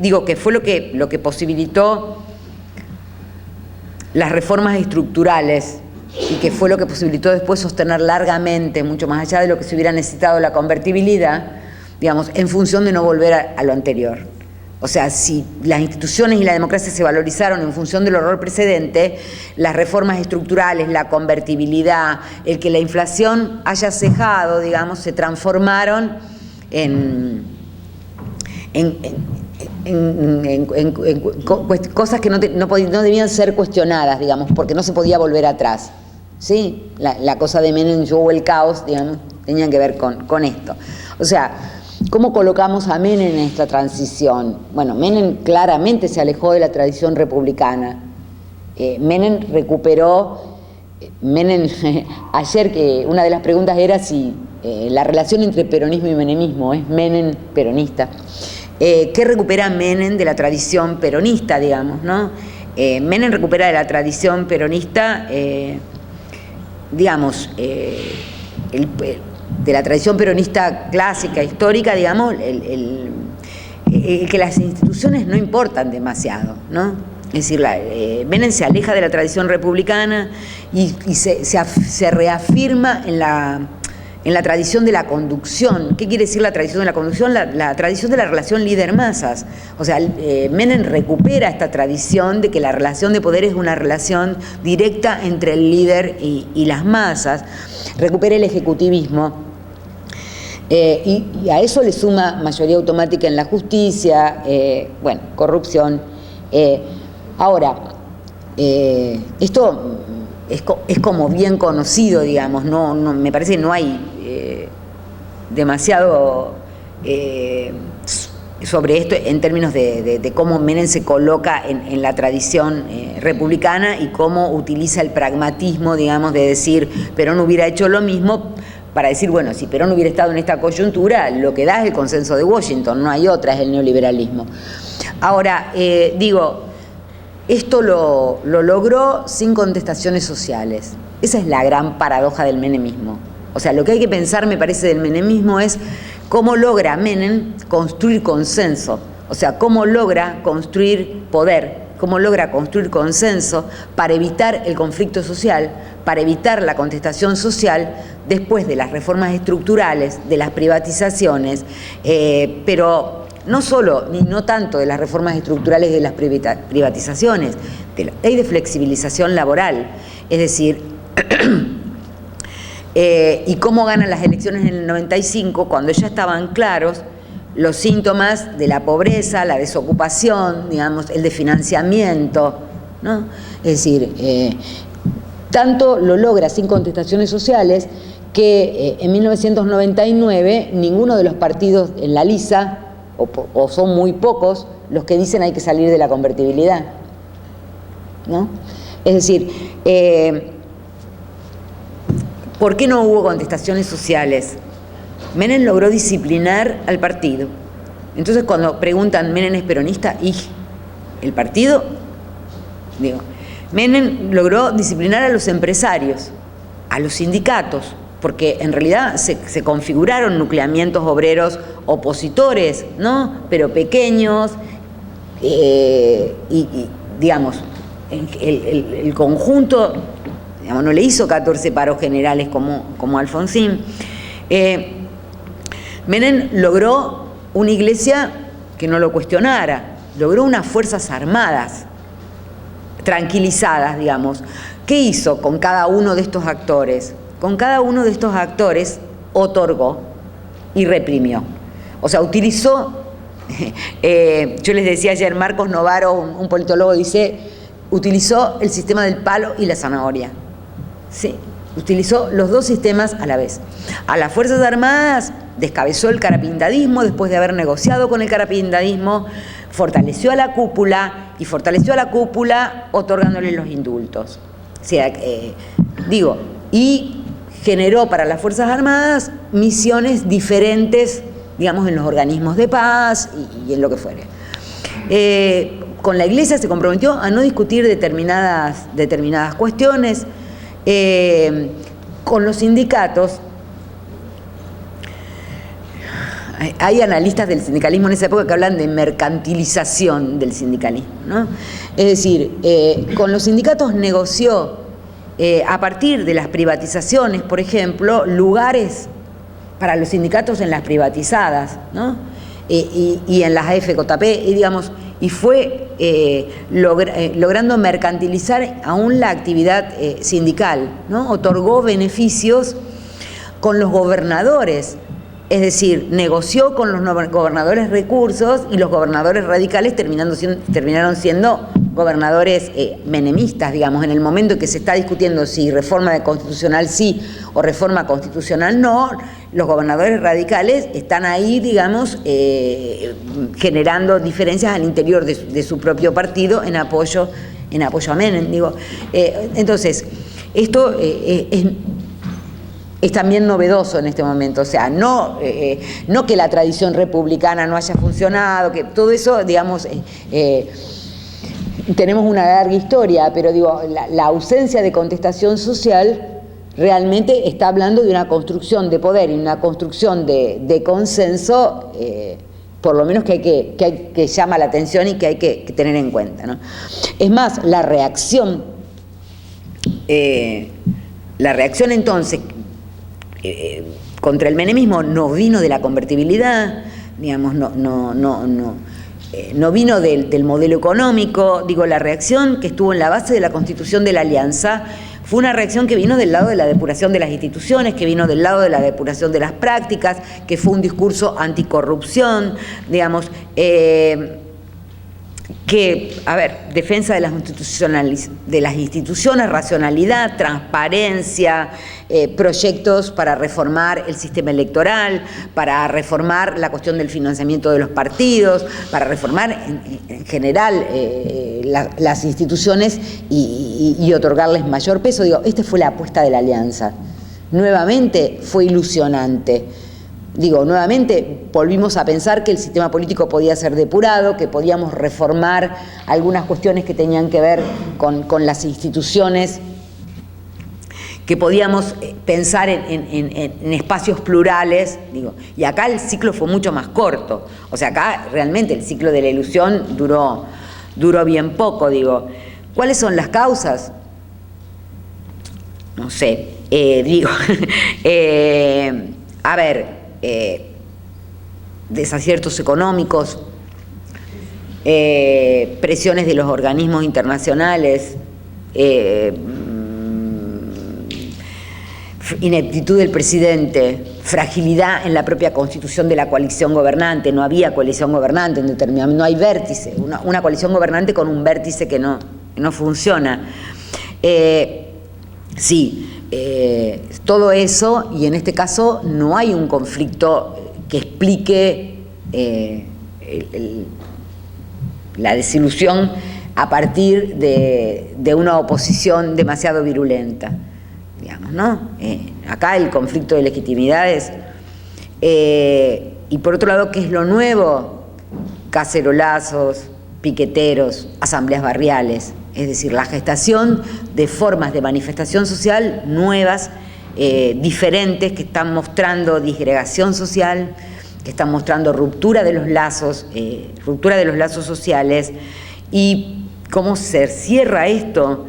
digo que fue lo que posibilitó las reformas estructurales y que fue lo que posibilitó después sostener largamente, mucho más allá de lo que se hubiera necesitado la convertibilidad, digamos, en función de no volver a lo anterior. O sea, si las instituciones y la democracia se valorizaron en función del horror precedente, las reformas estructurales, la convertibilidad, el que la inflación haya cejado, digamos, se transformaron en cosas que no debían ser cuestionadas, digamos, porque no se podía volver atrás. ¿Sí? La cosa de Menem, yo el caos, digamos, tenían que ver con esto. O sea, ¿cómo colocamos a Menem en esta transición? Bueno, Menem claramente se alejó de la tradición republicana. Menem recuperó, ayer que una de las preguntas era si la relación entre peronismo y menemismo es Menem peronista. ¿Qué recupera Menem de la tradición peronista, digamos, ¿no? Menem recupera de la tradición peronista, digamos, de la tradición peronista clásica, histórica, digamos, que las instituciones no importan demasiado, ¿no? Es decir, Menem se aleja de la tradición republicana y se reafirma en la tradición de la conducción. ¿Qué quiere decir la tradición de la conducción? La tradición de la relación líder-masas. O sea, Menem recupera esta tradición de que la relación de poder es una relación directa entre el líder y las masas. Recupera el ejecutivismo. Y a eso le suma mayoría automática en la justicia, bueno, corrupción. Ahora, esto es como bien conocido, digamos, no, me parece que no hay demasiado sobre esto en términos de cómo Menem se coloca en la tradición republicana y cómo utiliza el pragmatismo, digamos, de decir Perón hubiera hecho lo mismo, para decir, bueno, si Perón hubiera estado en esta coyuntura, lo que da es el consenso de Washington, no hay otra, es el neoliberalismo. Ahora, digo, esto lo logró sin contestaciones sociales. Esa es la gran paradoja del menemismo. O sea, lo que hay que pensar, me parece, del menemismo es cómo logra Menem construir consenso, o sea, cómo logra construir poder, cómo logra construir consenso para evitar el conflicto social, para evitar la contestación social después de las reformas estructurales, de las privatizaciones, pero no solo, ni no tanto de las reformas estructurales de las privatizaciones, de la ley de flexibilización laboral, es decir, y cómo ganan las elecciones en el 95, cuando ya estaban claros los síntomas de la pobreza, la desocupación, digamos, el desfinanciamiento, ¿no? Es decir, tanto lo logra sin contestaciones sociales que en 1999 ninguno de los partidos en la lisa, o son muy pocos, los que dicen hay que salir de la convertibilidad, ¿no? Es decir, ¿por qué no hubo contestaciones sociales? Menem logró disciplinar al partido. Entonces, cuando preguntan, ¿Menem es peronista? ¿Y el partido? Digo, Menem logró disciplinar a los empresarios, a los sindicatos, porque en realidad se configuraron nucleamientos obreros opositores, ¿no? Pero pequeños, y digamos, el conjunto, digamos, no le hizo 14 paros generales como Alfonsín. Menem logró una iglesia que no lo cuestionara, logró unas fuerzas armadas tranquilizadas, digamos. ¿Qué hizo con cada uno de estos actores? Con cada uno de estos actores otorgó y reprimió. O sea, utilizó, yo les decía ayer, Marcos Novaro, un politólogo, dice, utilizó el sistema del palo y la zanahoria. Sí, utilizó los dos sistemas a la vez. A las Fuerzas Armadas descabezó el carapindadismo después de haber negociado con el carapindadismo, fortaleció a la cúpula y fortaleció a la cúpula otorgándole los indultos. O sea, y generó para las Fuerzas Armadas misiones diferentes, digamos, en los organismos de paz y en lo que fuere. Con la Iglesia se comprometió a no discutir determinadas cuestiones. Con los sindicatos, hay analistas del sindicalismo en esa época que hablan de mercantilización del sindicalismo, ¿no? Es decir, con los sindicatos negoció a partir de las privatizaciones, por ejemplo, lugares para los sindicatos en las privatizadas, ¿no? Y en las AFJP, y digamos, y fue logrando mercantilizar aún la actividad sindical, ¿no? Otorgó beneficios con los gobernadores, es decir, negoció con los gobernadores recursos y los gobernadores radicales terminaron siendo gobernadores menemistas, digamos, en el momento en que se está discutiendo si reforma constitucional sí o reforma constitucional no, los gobernadores radicales están ahí, digamos, generando diferencias al interior de su propio partido en apoyo a Menem, digo. Entonces, esto es también novedoso en este momento, o sea, no que la tradición republicana no haya funcionado, que todo eso, digamos, tenemos una larga historia, pero digo, la ausencia de contestación social realmente está hablando de una construcción de poder y una construcción de consenso, por lo menos que llama la atención y que hay que tener en cuenta, ¿no? Es más, la reacción entonces contra el menemismo no vino de la convertibilidad, digamos, no vino del modelo económico, digo, la reacción que estuvo en la base de la Constitución de la Alianza Fue una reacción que vino del lado de la depuración de las instituciones, que vino del lado de la depuración de las prácticas, que fue un discurso anticorrupción, digamos, que, a ver, defensa de las instituciones, racionalidad, transparencia, proyectos para reformar el sistema electoral, para reformar la cuestión del financiamiento de los partidos, para reformar en general las instituciones y otorgarles mayor peso. Digo, esta fue la apuesta de la Alianza. Nuevamente fue ilusionante. Digo, nuevamente volvimos a pensar que el sistema político podía ser depurado, que podíamos reformar algunas cuestiones que tenían que ver con las instituciones, que podíamos pensar en espacios plurales, digo, y acá el ciclo fue mucho más corto. O sea, acá realmente el ciclo de la ilusión duró bien poco, digo. ¿Cuáles son las causas? No sé, a ver, desaciertos económicos, presiones de los organismos internacionales, ineptitud del presidente, fragilidad en la propia constitución de la coalición gobernante. No había coalición gobernante en determinado, no hay vértice, una coalición gobernante con un vértice que no funciona. Todo eso, y en este caso no hay un conflicto que explique la desilusión a partir de una oposición demasiado virulenta, digamos, ¿no? Acá el conflicto de legitimidades, y por otro lado, ¿qué es lo nuevo? Cacerolazos, piqueteros, asambleas barriales, es decir, la gestación de formas de manifestación social nuevas, diferentes, que están mostrando disgregación social, que están mostrando ruptura de los lazos sociales. Y cómo se cierra esto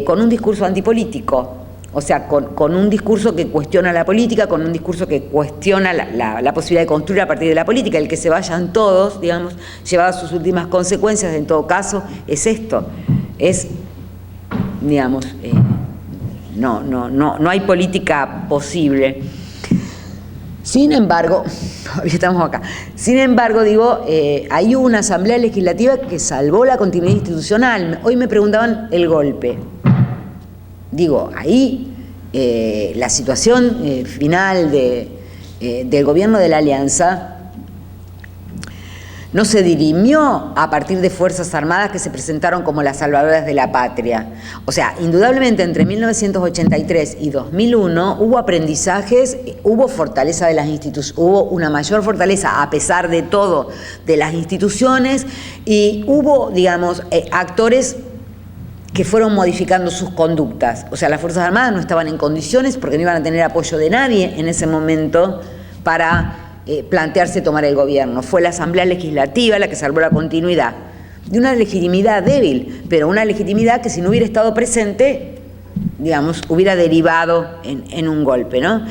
con un discurso antipolítico, o sea, con un discurso que cuestiona la política, con un discurso que cuestiona la posibilidad de construir a partir de la política. El que se vayan todos, digamos, llevado a sus últimas consecuencias, en todo caso, es esto, es, digamos, no hay política posible. Sin embargo, estamos acá. Sin embargo, digo, hay una asamblea legislativa que salvó la continuidad institucional. Hoy me preguntaban el golpe. Digo, ahí la situación final del gobierno de la Alianza no se dirimió a partir de Fuerzas Armadas que se presentaron como las salvadoras de la patria. O sea, indudablemente entre 1983 y 2001 hubo aprendizajes, hubo fortaleza de las instituciones, hubo una mayor fortaleza a pesar de todo de las instituciones, y hubo, digamos, actores que fueron modificando sus conductas. O sea, las Fuerzas Armadas no estaban en condiciones, porque no iban a tener apoyo de nadie en ese momento para plantearse tomar el gobierno. Fue la Asamblea Legislativa la que salvó la continuidad de una legitimidad débil, pero una legitimidad que si no hubiera estado presente, digamos, hubiera derivado en un golpe, ¿no?